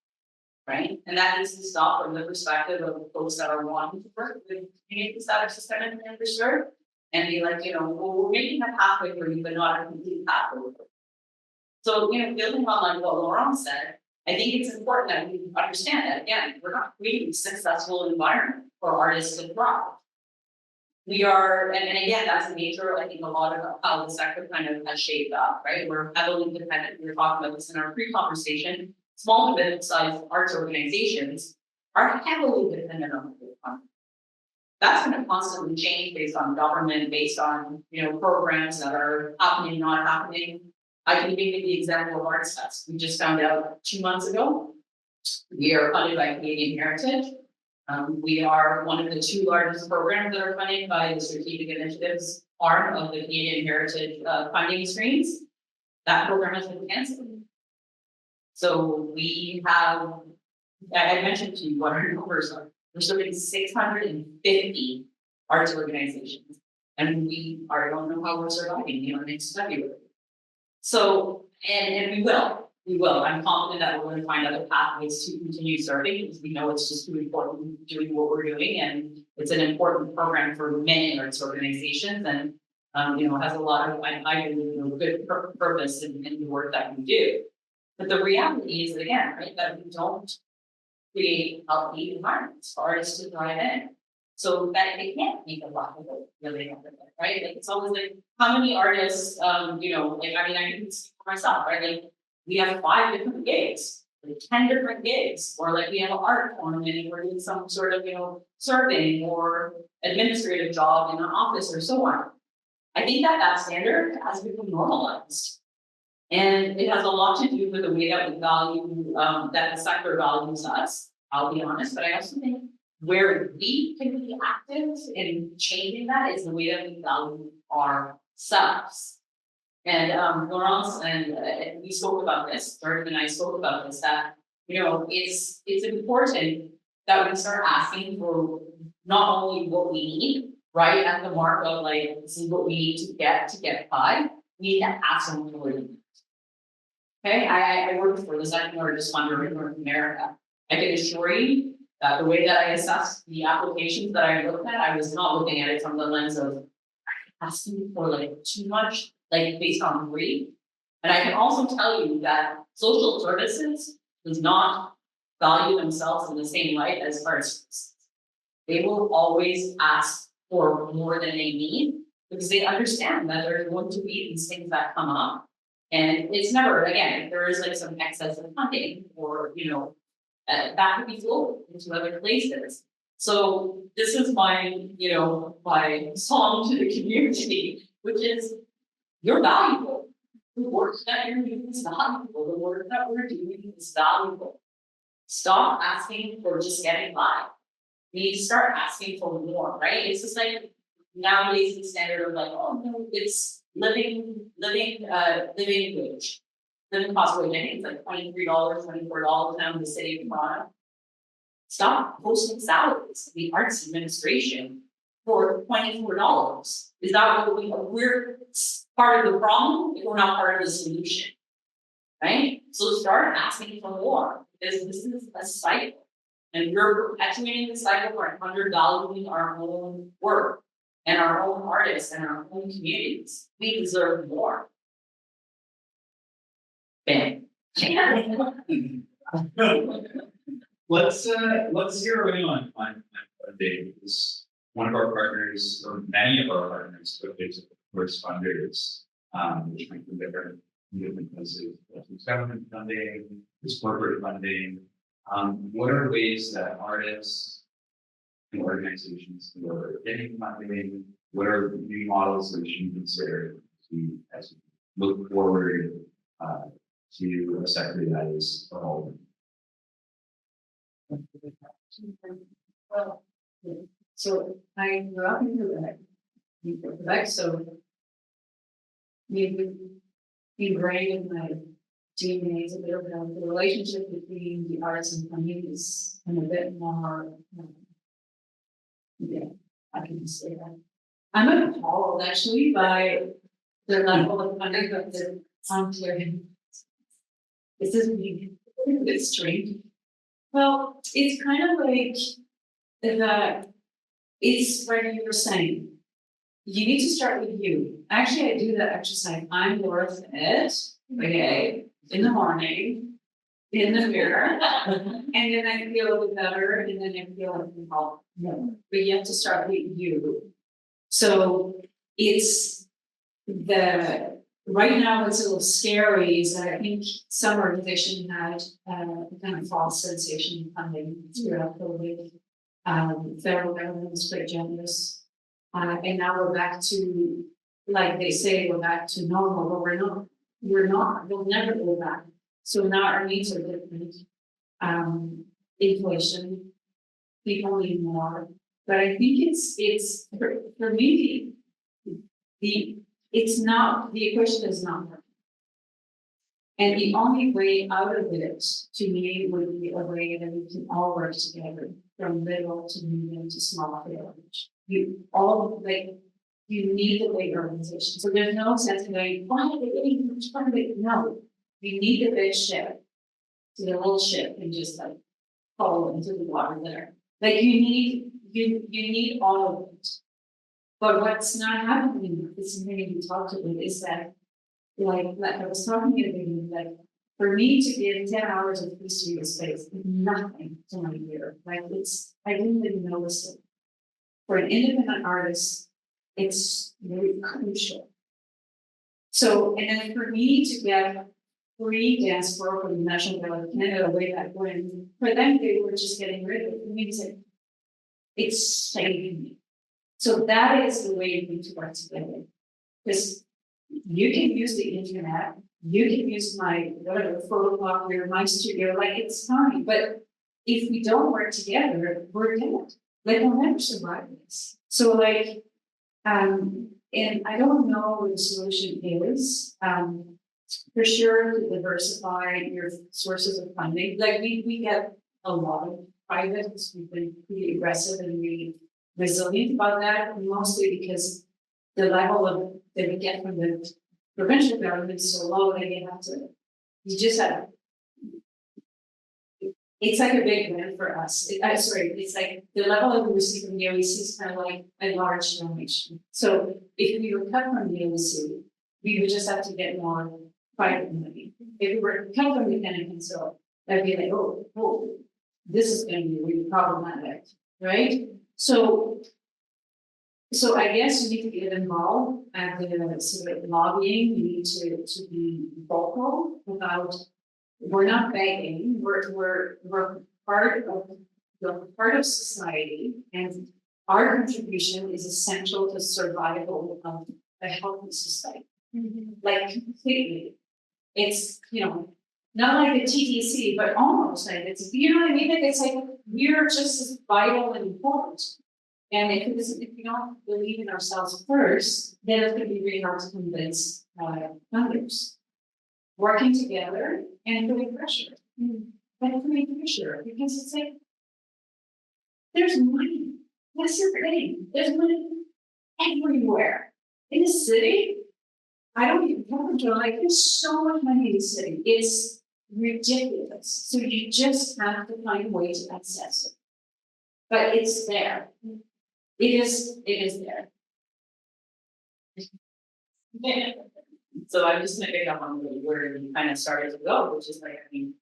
right? And that needs to stop from the perspective of the folks that are wanting to work with communities that are systemically underserved and be like, well, we're making a pathway for you, but not a complete pathway. So, building on like what Laurence said, I think it's important that we understand that, again, we're not creating a successful environment for artists to thrive. We are, and again, that's the nature, I think, a lot of how the sector kind of has shaped up, right? We're heavily dependent, we were talking about this in our pre-conversation, small to mid-sized arts organizations are heavily dependent on the funding. That's going to constantly change based on government, based on, programs that are happening, not happening. I can give you the example of Arts Fest. We just found out 2 months ago, we are funded by Canadian Heritage. We are one of the 2 largest programs that are funded by the Strategic Initiatives arm of the Canadian Heritage funding streams. That program has been canceled. So we have, I mentioned to you what our numbers are. We're serving 650 arts organizations, and I don't know how we're surviving, next February. So, and we will. I'm confident that we're going to find other pathways to continue serving because we know it's just too important doing what we're doing, and it's an important program for many arts organizations, and has a lot of I believe good purpose in the work that we do. But the reality is again, right, that we don't create healthy environments for artists to thrive in. So that they can't make a lot of it really, right? Like it's always like how many artists, I can speak for myself, right? Like we have 5 different gigs, like 10 different gigs, or like we have an art tournament and we're doing some sort of, serving or administrative job in an office or so on. I think that standard has become normalized. And it has a lot to do with the way that we value, that the sector values us, I'll be honest, but I also think where we can be active in changing that is the way that we value ourselves. And Laurence and we spoke about this, Barrett and I spoke about this, that it's important that we start asking for not only what we need, right, at the mark of like this is what we need to get by, we need to ask them for it. Okay, I work for the second largest funder in North America. I can assure you that the way that I assess the applications that I looked at, I was not looking at it from the lens of asking for like too much, like based on greed. And I can also tell you that social services does not value themselves in the same light as arts. They will always ask for more than they need because they understand that there are going to be these things that come up. And it's never, again, if there is like some excess of funding or, that could be flowed into other places. So this is my, my song to the community, which is you're valuable. The work that you're doing is valuable. The work that we're doing is valuable. Stop asking for just getting by. We need to start asking for more, right? It's just like nowadays the standard of like, oh no, it's living wage. Living cost wage, I think it's like $23, $24 now in the city of Toronto. Stop posting salaries in the arts administration for $24. Is that what we're part of the problem if we're not part of the solution? Right? So start asking for more because this is a cycle. And we're perpetuating the cycle by undervaluing our own work and our own artists and our own communities. We deserve more. Bam. Let's zero in on funding because one of our partners, or many of our partners, but there's of course funders, which might be different places, there's government funding, there's corporate funding. What are ways that artists and organizations are getting funding? What are new models that we should consider as we look forward to a sector that is evolving? So I grew up in Quebec, so maybe ingrained in my DNA, a bit of the relationship between the arts and communities and a bit more. Yeah, I can say that. I'm appalled actually by the level of funding that the clearing. This is it's strange. Well, it's kind of like that. It's what you were saying. You need to start with you. Actually, I do that exercise. I'm Laurence, okay, in the morning, in the mirror, and then I feel a bit better, and then I feel like help. But you have to start with you. So it's right now what's a little scary is that I think some organization had a kind of false sensation of funding throughout COVID. Federal government was quite generous. And now we're back to, like they say, we're back to normal, but we're not, we'll never go back. So now our needs are different. Inflation, people need more. But I think it's for me, it's not, the equation is not working. And the only way out of it, to me, would be a way that we can all work together, from little to medium to small village. You need the big organization. So there's no sense in going, why are they getting much funding? No, you need the big ship, to the little ship, and just like fall into the water there. Like you need all of it. But what's not happening, this is maybe you talked about, is that like I was talking about, like for me to give 10 hours of free studio space is nothing to my year. Like I didn't even notice it. For an independent artist, it's very crucial. So, and then for me to get free dance floor from the National Gallery of Canada way back when, for them, they were just getting rid of it. For me, it's saving me. So that is the way you need to work together. Because you can use the internet, you can use my whatever photocopier, my studio, like it's fine. But if we don't work together, we're dead. Like we'll never survive this. So like, and I don't know what the solution is. For sure, to diversify your sources of funding. Like we get a lot of private. We've been pretty aggressive and really resilient about that, mostly because the level of that we get from the provincial government is so low that it's like a big win for us. It's like the level of we receive from the OEC is kind of like a large donation. So if we were cut from the OEC, we would just have to get more private money. If we were cut from the Canadian Council, that'd be like, oh, this is going to be really problematic, right? So I guess you need to get involved at the sort of lobbying. You need to be vocal about. We're not begging. We're part of society, and our contribution is essential to survival of a healthy society. Like completely, it's not like the TTC, but almost like it's what I mean. Like it's like we're just as vital and important. And if we don't believe in ourselves first, then it's going to be really hard to convince others. Working together and putting pressure. Putting pressure, because it's like there's money. That's the thing. There's money everywhere. In the city, I don't even talk to like there's so much money in the city. It's ridiculous. So you just have to find a way to access it. But it's there. It is there. Yeah. So I'm just gonna pick up on where you kind of started to go, which is like, I mean,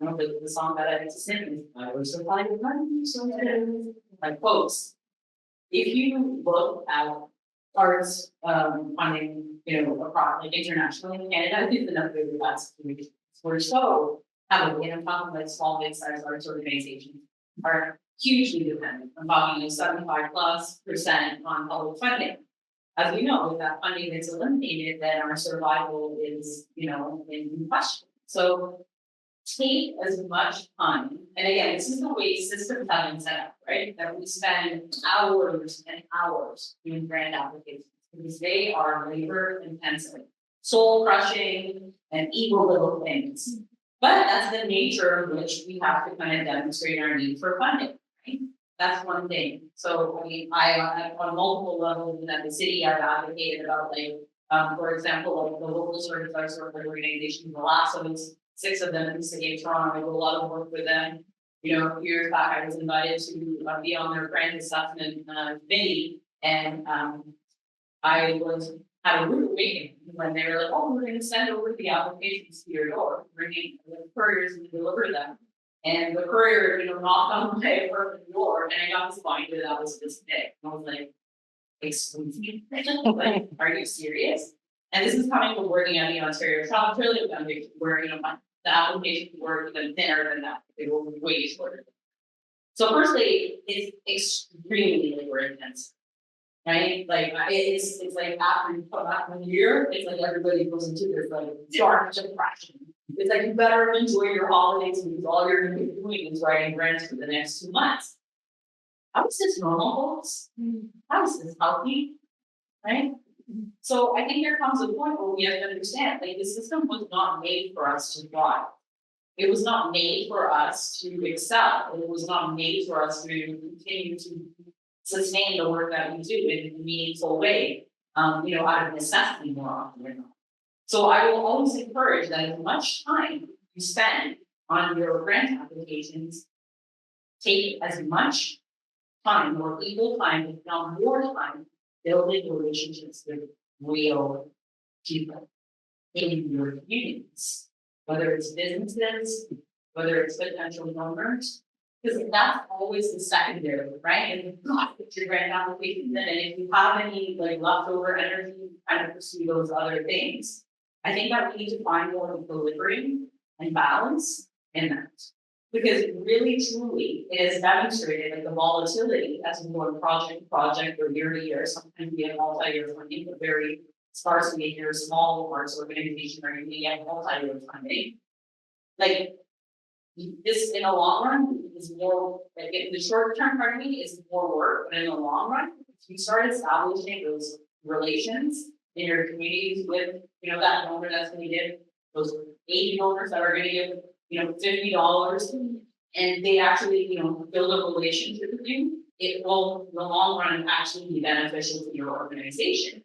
I don't know the song that I had to sing is I was so fine with money, so like quotes. If you look at arts funding, across like internationally in Canada, I think the number of the last 2 weeks we're so heavily, and I'm talking like small, mid-sized arts organizations are hugely dependent. I'm talking 75+% on public funding. As we know, if that funding is eliminated, then our survival is, in question. So take as much time, and again, this is the way systems have been set up, right? That we spend hours and hours doing grant applications because they are labor intensive. soul crushing and evil little things. But that's the nature of which we have to kind of demonstrate our need for funding, right? That's one thing. So, I mean, on multiple levels at the city, I've advocated about like, for example, like the local certified organizations, the last of those 6 of them in the city of Toronto, I do a lot of work with them. You know, a few years back, I was invited to be on their grant assessment committee, and I had a rude awakening when they were like, "Oh, we're going to send over the applications to your door, bringing the couriers and deliver them." And the courier, you know, knocked on my apartment door, and I got disappointed that was this big. I was like, "Excuse me, like, are you serious?" And this is coming from working at the Ontario Child Trillium Foundation, where you know the applications were even thinner than that; they were way shorter. So, firstly, it's extremely labor intensive. Right, like it's like after you come back from a year, it's like everybody goes into this like dark depression. It's like you better enjoy your holidays because all you're gonna be doing is writing grants for the next 2 months. How is this normal, folks? How is this healthy? Right? So I think there comes a point where we have to understand like the system was not made for us to thrive. It was not made for us to excel. It was not made for us to continue to sustain the work that we do in a meaningful way, you know, out of necessity more often than not. So I will always encourage that as much time you spend on your grant applications, take as much time or equal time, if not more time, building relationships with real people in your communities, whether it's businesses, whether it's potential donors. Because that's always the secondary, right? And you've got to put your grant applications in, and if you have any like leftover energy, kind of pursue those other things. I think that we need to find more equilibrium and balance in that. Because really, truly, it is demonstrated like the volatility as we go from project to project or year to year. Sometimes we have multi-year funding, but very sparsely if you're a small arts organization or you get multi-year funding. Like this in the long run is more like in the short term part of me is more work, but in the long run, if you start establishing those relations in your communities with, you know, that donor that's going to give those 80 donors that are going to give, you know, $50, and they actually, you know, build a relationship with you, it will in the long run actually be beneficial to your organization.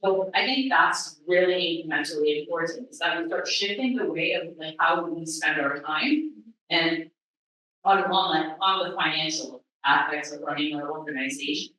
So I think that's really incrementally important, is that we start shifting the way of like how we spend our time and on the financial aspects of running our organizations.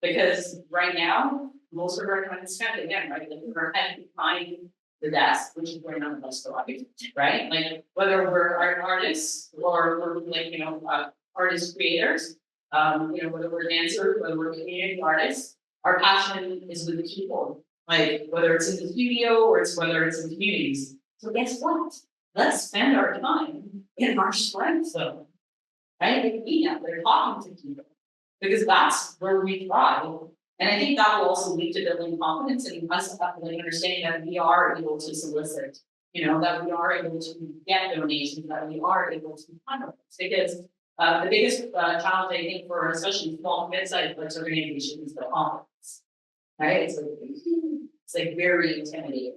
Because right now, most of our time is spent again, right? Like we're heading behind the desk, which is where none of us thrive, right? Like whether we're art artists or we're like, you know, artist creators, you know, whether we're dancers, whether we're community artists, our passion is with the people, like whether it's in the studio or whether it's in communities. So guess what? Let's spend our time in our strength zone, right? Like being out there talking to people, because that's where we thrive. And I think that will also lead to building confidence in us, like understanding that we are able to solicit, you know, that we are able to get donations, that we are able to fundraise. Because the biggest challenge, I think, for especially small mid-sized organizations is the confidence, right? It's like very intimidating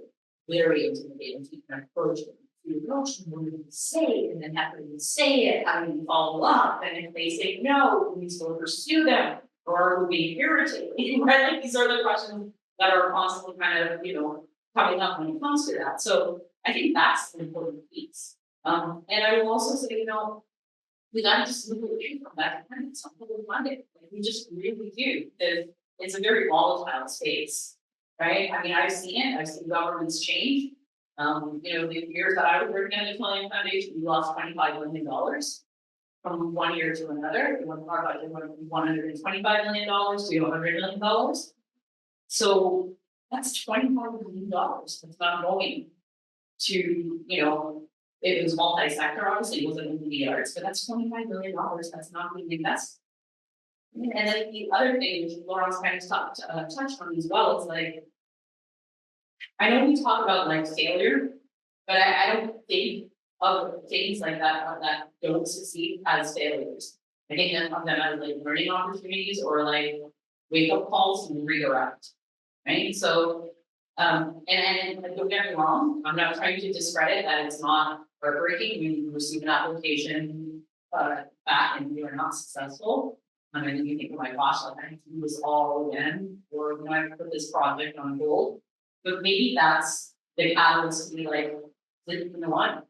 to kind of approach them. You approach them, what do you say, and then after you say it, how do you follow up? And if they say no, we still pursue them, or are we being irritated? Right? Like these are the questions that are constantly kind of, you know, coming up when it comes to that. So I think that's an important piece. And I will also say, you know, we gotta just move away from that dependence on public funding. Like we just really do. It's a very volatile space, right? I mean, I've seen governments change. You know, the years that I was working at the Italian Foundation, we lost $25 million from one year to another. Our budget went from $125 million to $100 million. So that's $25 million that's not going to, you know, it was multi-sector, obviously, it wasn't in the arts, but that's $25 million that's not being invested. And then the other thing, which Laurence kind of touched on as well, is like, I know we talk about like failure, but I don't think of things like that don't succeed as failures. I think of them as like learning opportunities or like wake up calls and redirect, right? So And don't get me wrong, I'm not trying to discredit that it's not heartbreaking when you receive an application, back and you are not successful. And then you think, oh my gosh, like I have to do this all again, or when I put this project on hold. But maybe that's the catalyst to be like, you know what?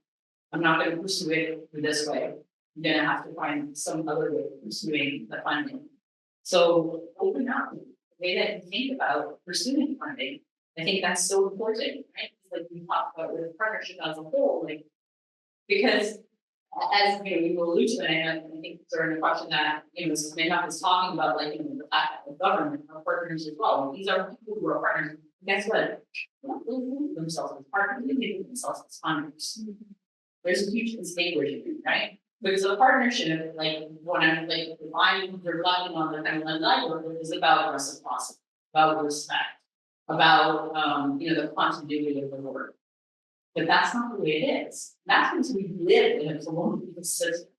I'm not gonna pursue it this way. I'm gonna have to find some other way of pursuing the funding. So open up the way that you think about pursuing funding. I think that's so important, right? Like we talked about with partnership as a whole, like, because as you know, you allude to it, and I think during the question that Samantha was talking about, like the fact that the government are partners as well. These are people who are partners. Guess what? They don't really think of themselves as partners, they think of themselves as funders. There's a huge distinction, right? Because a partnership, like when I'm like if I'm relying on the kind of library is about reciprocity, about respect, about the continuity of the work. But that's not the way it is. That's because we live in a colonial system,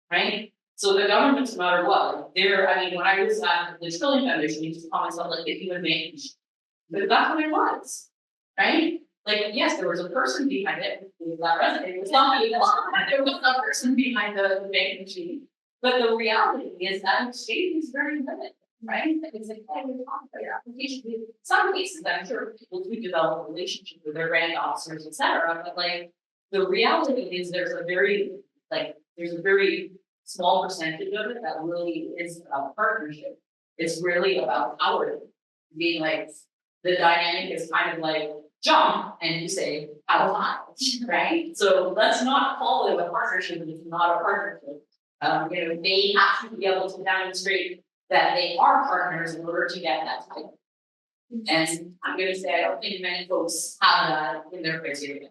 right? So the government, no matter what, like when I was at the Trillium Foundation, we used to call myself like the human being. But that's what it was, right? Like, yes, there was a person behind it, that resident, it was not me, there was a person behind the bank machine. But the reality is that exchange is very limited, right? It's like, hey, we talk about your application. In some cases, I'm sure people do develop a relationship with their brand officers, et cetera. But like the reality is there's a very small percentage of it that really is about partnership. It's really about power. Being like the dynamic is kind of like jump and you say how high, right? So let's not call it a partnership if it's not a partnership. They have to be able to demonstrate that they are partners in order to get that title. And I'm going to say I don't think many folks have that in their criteria.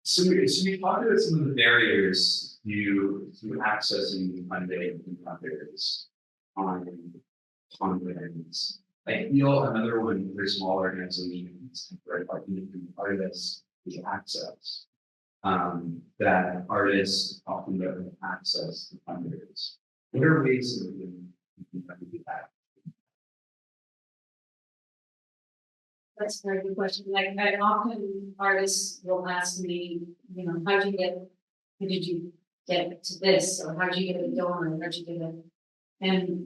So we talked about some of the barriers to accessing funding and funders on grants. I feel another one for small organizations, right, like artists, is access. That artists often don't have access to funders. What are ways that we can do that? That's a very good question. Like I often artists will ask me, how did you get to this? Or how did you get a donor? How did you get it? And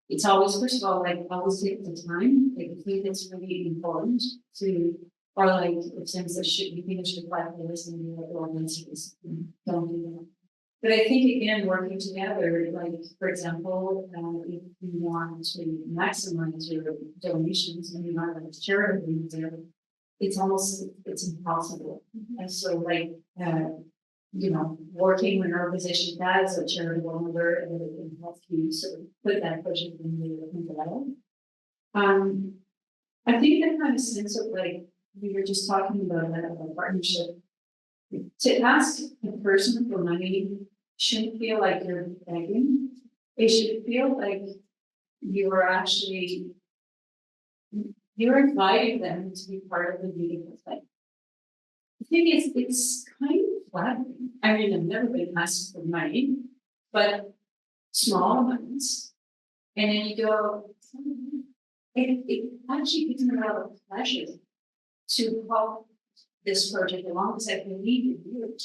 it's always, first of all, like always take the time. Like I think it's really important to, or like if things that should be finished with like listening to the organizations, don't do that. But I think again, working together, like for example, if you want to maximize your donations and you're not going to charitable there, it's impossible. And so like, working when an organization has a charitable member and it can help you sort of put that budget in the level. I think that kind of sense of like, we were just talking about that, about partnership. To ask a person for money shouldn't feel like you're begging. It should feel like you're inviting them to be part of the beautiful thing. I think it's kind of flattering. I mean, I've never been asked for money, but small amounts. And then you go, it actually gives me a lot of pleasure to help this project along because I believe in it.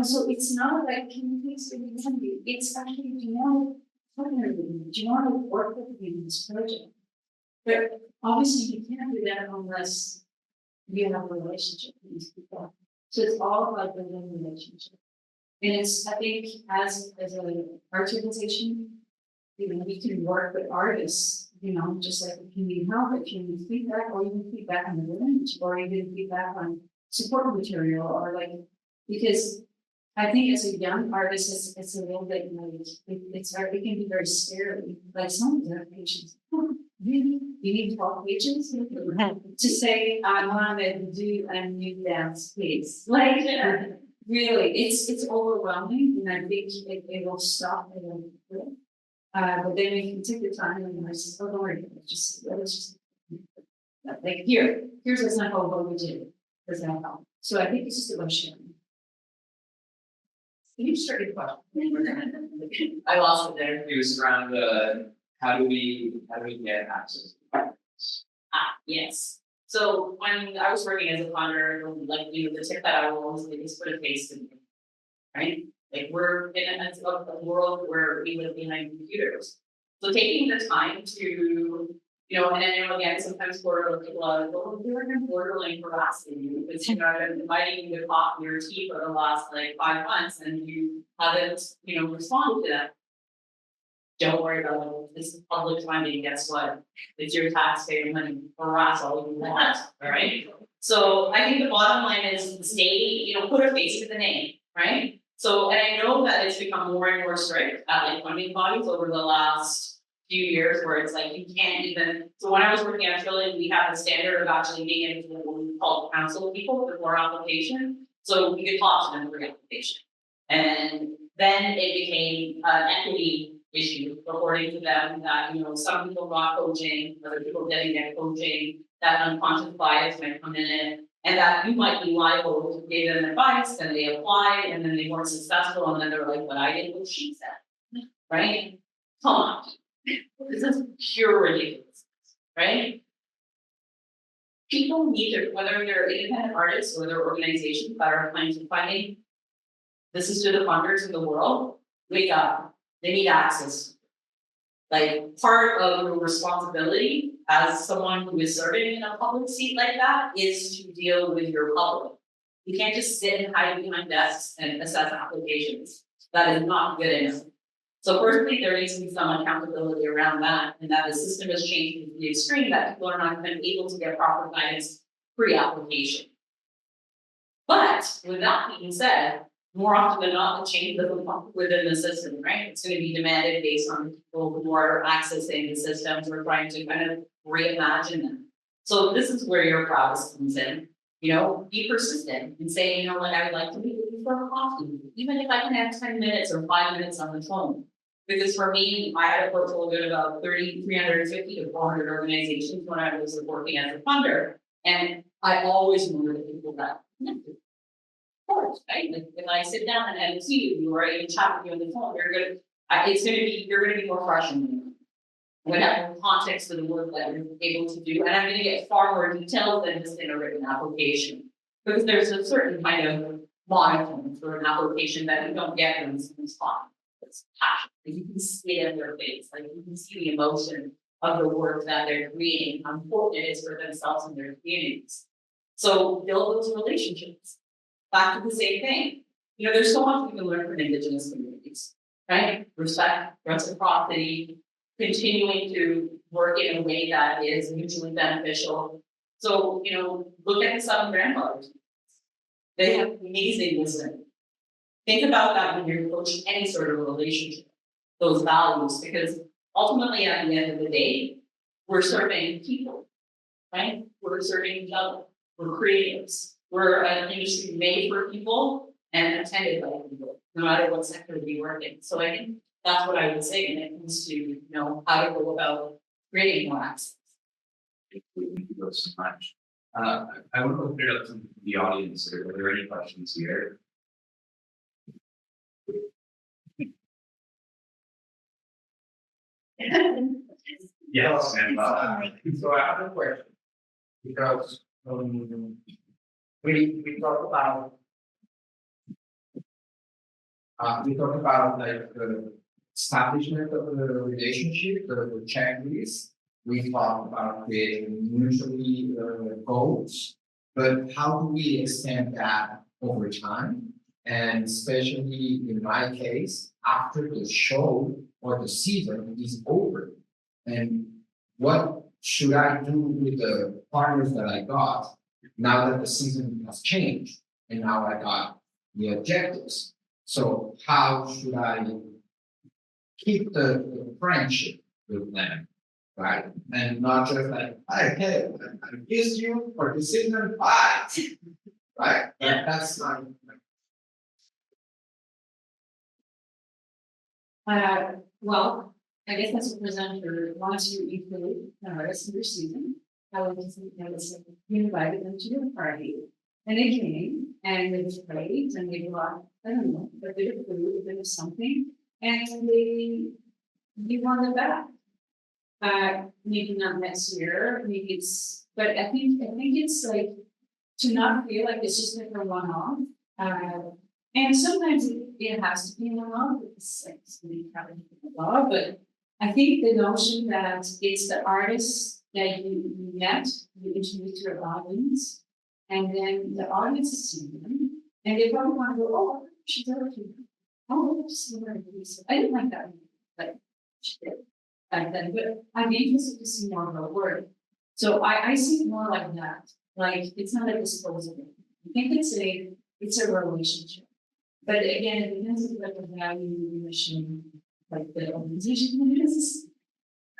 So it's not like, can you please give me money? It's actually, do you want to partner with me? Do you want to work with me in this project? But obviously you can't do that unless you have a relationship with these people. So it's all about building a relationship. And it's, I think, as an art organization, we can work with artists, just like if you need help, if you need feedback, or even feedback on the image, or even feedback on support material, or like, because I think as a young artist, it's a little bit like, it can be very scary. Like some of the patients, really? You need 12 pages to say, I want to do a new dance piece. Like, really, it's overwhelming, and I think it will stop it. But then if you take the time and I said, oh, don't worry, let's just like here's an example of what we did, for example. So I think it's just about sharing. you just started question? I lost it there. It was around how do we get access? Yes. So when I was working as a founder, like the tip that I will always make is put a face to it, right? Like we're in a world where we live behind computers. So taking the time to, and I know again, sometimes people are like, well, you're borderline harassing you because I've been inviting you to pop your tea for the last like 5 months and you haven't, responded to that. Don't worry about it. This is public funding. Guess what? It's your taxpayer money. Harass all you want. All right. So I think the bottom line is stay, put a face to the name, right? So, and I know that it's become more and more strict at like funding bodies over the last few years where it's like you can't even, so when I was working at Trillium, we have a standard of actually being able to what we call counsel people before application. So we could talk to them for application. And then it became an equity issue, according to them, that some people got coaching, other people didn't get coaching, that unconscious bias might come in it, and that you might be liable to give them advice, and they applied, and then they weren't successful, and then they're like, "But I did what she said," right? Come on, this is pure ridiculous, right? People need to, whether they're independent artists or their organizations that are applying to funding, this is to the funders in the world. Wake up. They need access. Like part of your responsibility as someone who is serving in a public seat like that is to deal with your public. You can't just sit and hide behind desks and assess applications. That is not good enough. So firstly, there needs to be some accountability around that, and that the system has changed to the extreme that people are not even able to get proper guidance pre-application. But with that being said, more often than not, the change doesn't come within the system, right? It's going to be demanded based on people who are accessing the systems or trying to kind of reimagine them. So this is where your prowess comes in. Be persistent and say, what, I would like to meet with you for a coffee, even if I can have 10 minutes or 5 minutes on the phone. Because for me, I had a portfolio of about 350 to 400 organizations when I was working as a funder, and I always wanted the people that connected. Right? Like if I sit down and have a tea with you or I even chat with you on the phone, you're gonna be more fresh in me. I'm gonna have more context to the work that you're able to do, and I'm gonna get far more details than just in a written application. Because there's a certain kind of monotone for an application that you don't get when someone's talking. It's passion. Like you can see it in their face, like you can see the emotion of the work that they're creating, how important it is for themselves and their communities. So build those relationships. Back to the same thing. There's so much we can learn from Indigenous communities, right? Respect, reciprocity, continuing to work in a way that is mutually beneficial. So, look at the Southern grandfathers. They have amazing wisdom. Think about that when you're approaching any sort of relationship, those values, because ultimately at the end of the day, we're serving people, right? We're serving each other. We're creatives. We're an industry made for people and attended by people, no matter what sector we work in. So I think that's what I would say, and it comes to how to go about creating more access. Thank you so much. I want to open it up to the audience. Are there any questions here? Yes, and So I have a question, because we talk about like the establishment of the relationship, the checklist. We talk about creating mutually goals, but how do we extend that over time? And especially in my case, after the show or the season is over, and what should I do with the partners that I got now that the season has changed and now I got the objectives? So how should I keep the friendship with them, right? And not just like, hey, I kissed you for the season 5, right? Yeah. That's not. Well, I guess that's a presenter wants you equally the rest of your season. I would just, you invited them to your party, and they came, and it was great, and they brought, I don't know, a bit of food, a bit of something, and we want it back. Maybe not next year, maybe it's, but I think it's like to not feel like it's just like a one-off. And sometimes it has to be a one-off, it's like something happening in the law, but I think the notion that it's the artists that you met, you introduce your audience, and then the audience is seeing them, and they probably want to go, oh, she's already, oh, she's already. I didn't like that, but she did back then, but I'm interested to see more of her work. So I see it more like that, like it's not a disposable. I think it's a relationship. But again, it depends on what the value, the mission, like the organization is.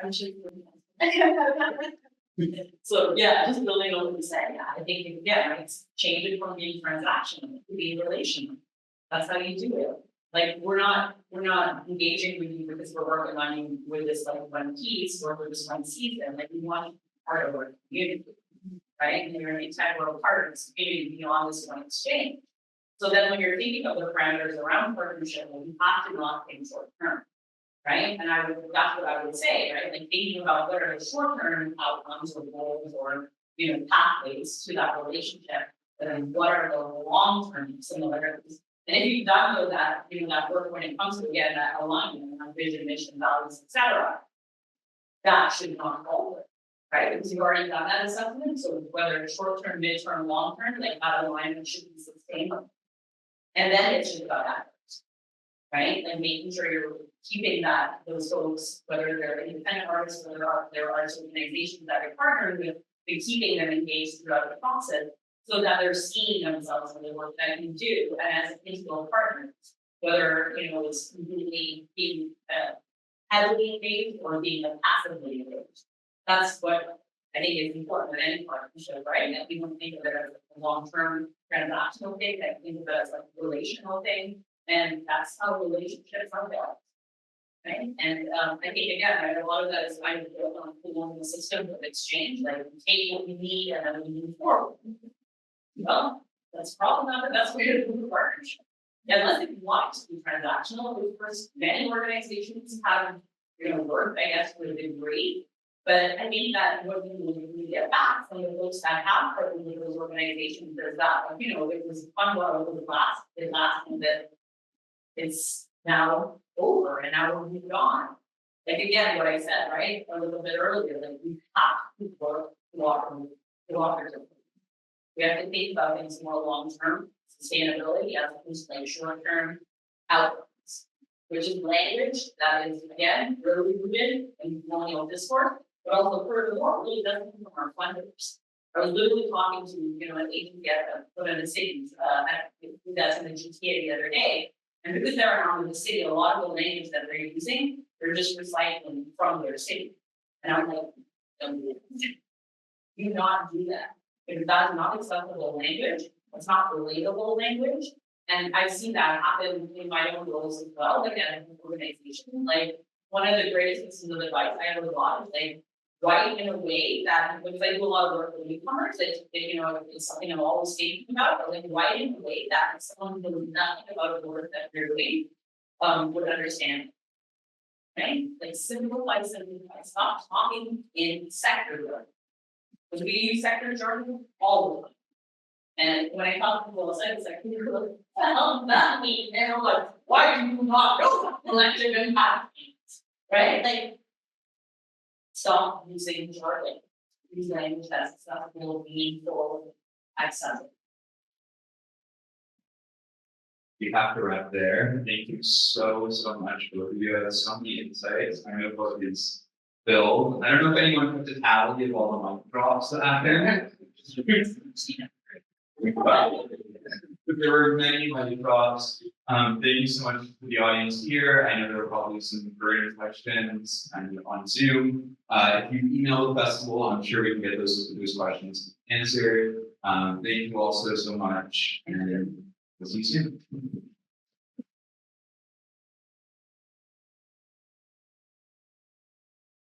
I'm sure. So yeah, just building on what you said, yeah, I think again, it's changing from being transactional to being relational. That's how you do it. Like we're not engaging with you because we're working on you with this like one piece or with this one season. Like we want you to be part of our community, right? And you're an integral part of this community beyond this one exchange. So then when you're thinking of the parameters around partnership, well, you have to not think short term, right? And that's what I would say, right? Like thinking about what are the short term outcomes or goals or pathways to that relationship, and then what are the long term similarities. And if you've done that, that work when it comes to again that alignment on vision, mission, values, etc., that should not alter, right? Because you've already done that assessment. So whether it's short term, mid term, long term, like that alignment should be sustainable. And then it's just about efforts, right? And making sure you're keeping those folks, whether they're independent artists, whether they're artist organizations that you're partnering with, but keeping them engaged throughout the process so that they're seeing themselves in the work that you do and as integral partners, whether it's completely being heavily engaged or being passively engaged. That's what I think is important in any partnership, right? That we don't think of it as a long-term transactional thing, that we think of it as like a relational thing, and that's how relationships are built, right? And I think again, right, a lot of that is kind of built on the system of exchange, like we take what we need and then we move forward. Well, that's probably not the best way to do a partnership. Unless if you want it to be transactional, of course, many organizations have worked, I guess, to a degree. But I think that what we get back from the folks that have partnered with those organizations is that, it was fun while it was last, and that it's now over and now we're moved on. Like again, what I said, right, a little bit earlier, like we have to work cooperatively. We have to think about things more long-term sustainability as opposed to like short-term outcomes, which is language that is again really rooted in colonial discourse. But also furthermore, really doesn't come from our funders. I was literally talking to, an agency put in the cities, that's in the GTA the other day. And because they're around the city, a lot of the language that they're using, they're just recycling from their city. And I'm like, don't do it. Do not do that. Because that is not acceptable language. It's not relatable language. And I've seen that happen in my own roles as well, like at an organization. Like one of the greatest pieces of advice I have a lot is like, write in a way that, because I do a lot of work with newcomers, it's something I'm always thinking about, but like write in a way that someone who knows nothing about the work that you're doing would understand. Right? Like simplify. Stop talking in sector work. Because we use sector jargon all the time. And when I talk to people outside the sector, they're like, what the hell does that mean? And I'm like, why do you not know that collective impact means? Right? Like, stop using jargon. Use language that's accessible, meaningful, accessible. We have to wrap there. Thank you so much. Both of you have so many insights. I know both is filled. I don't know if anyone put the tally of all the mic drops that happened. But there were many mic drops. Thank you so much to the audience here. I know there were probably some great questions on Zoom. If you email the festival, I'm sure we can get those questions answered. Thank you all so much, and we'll see you soon.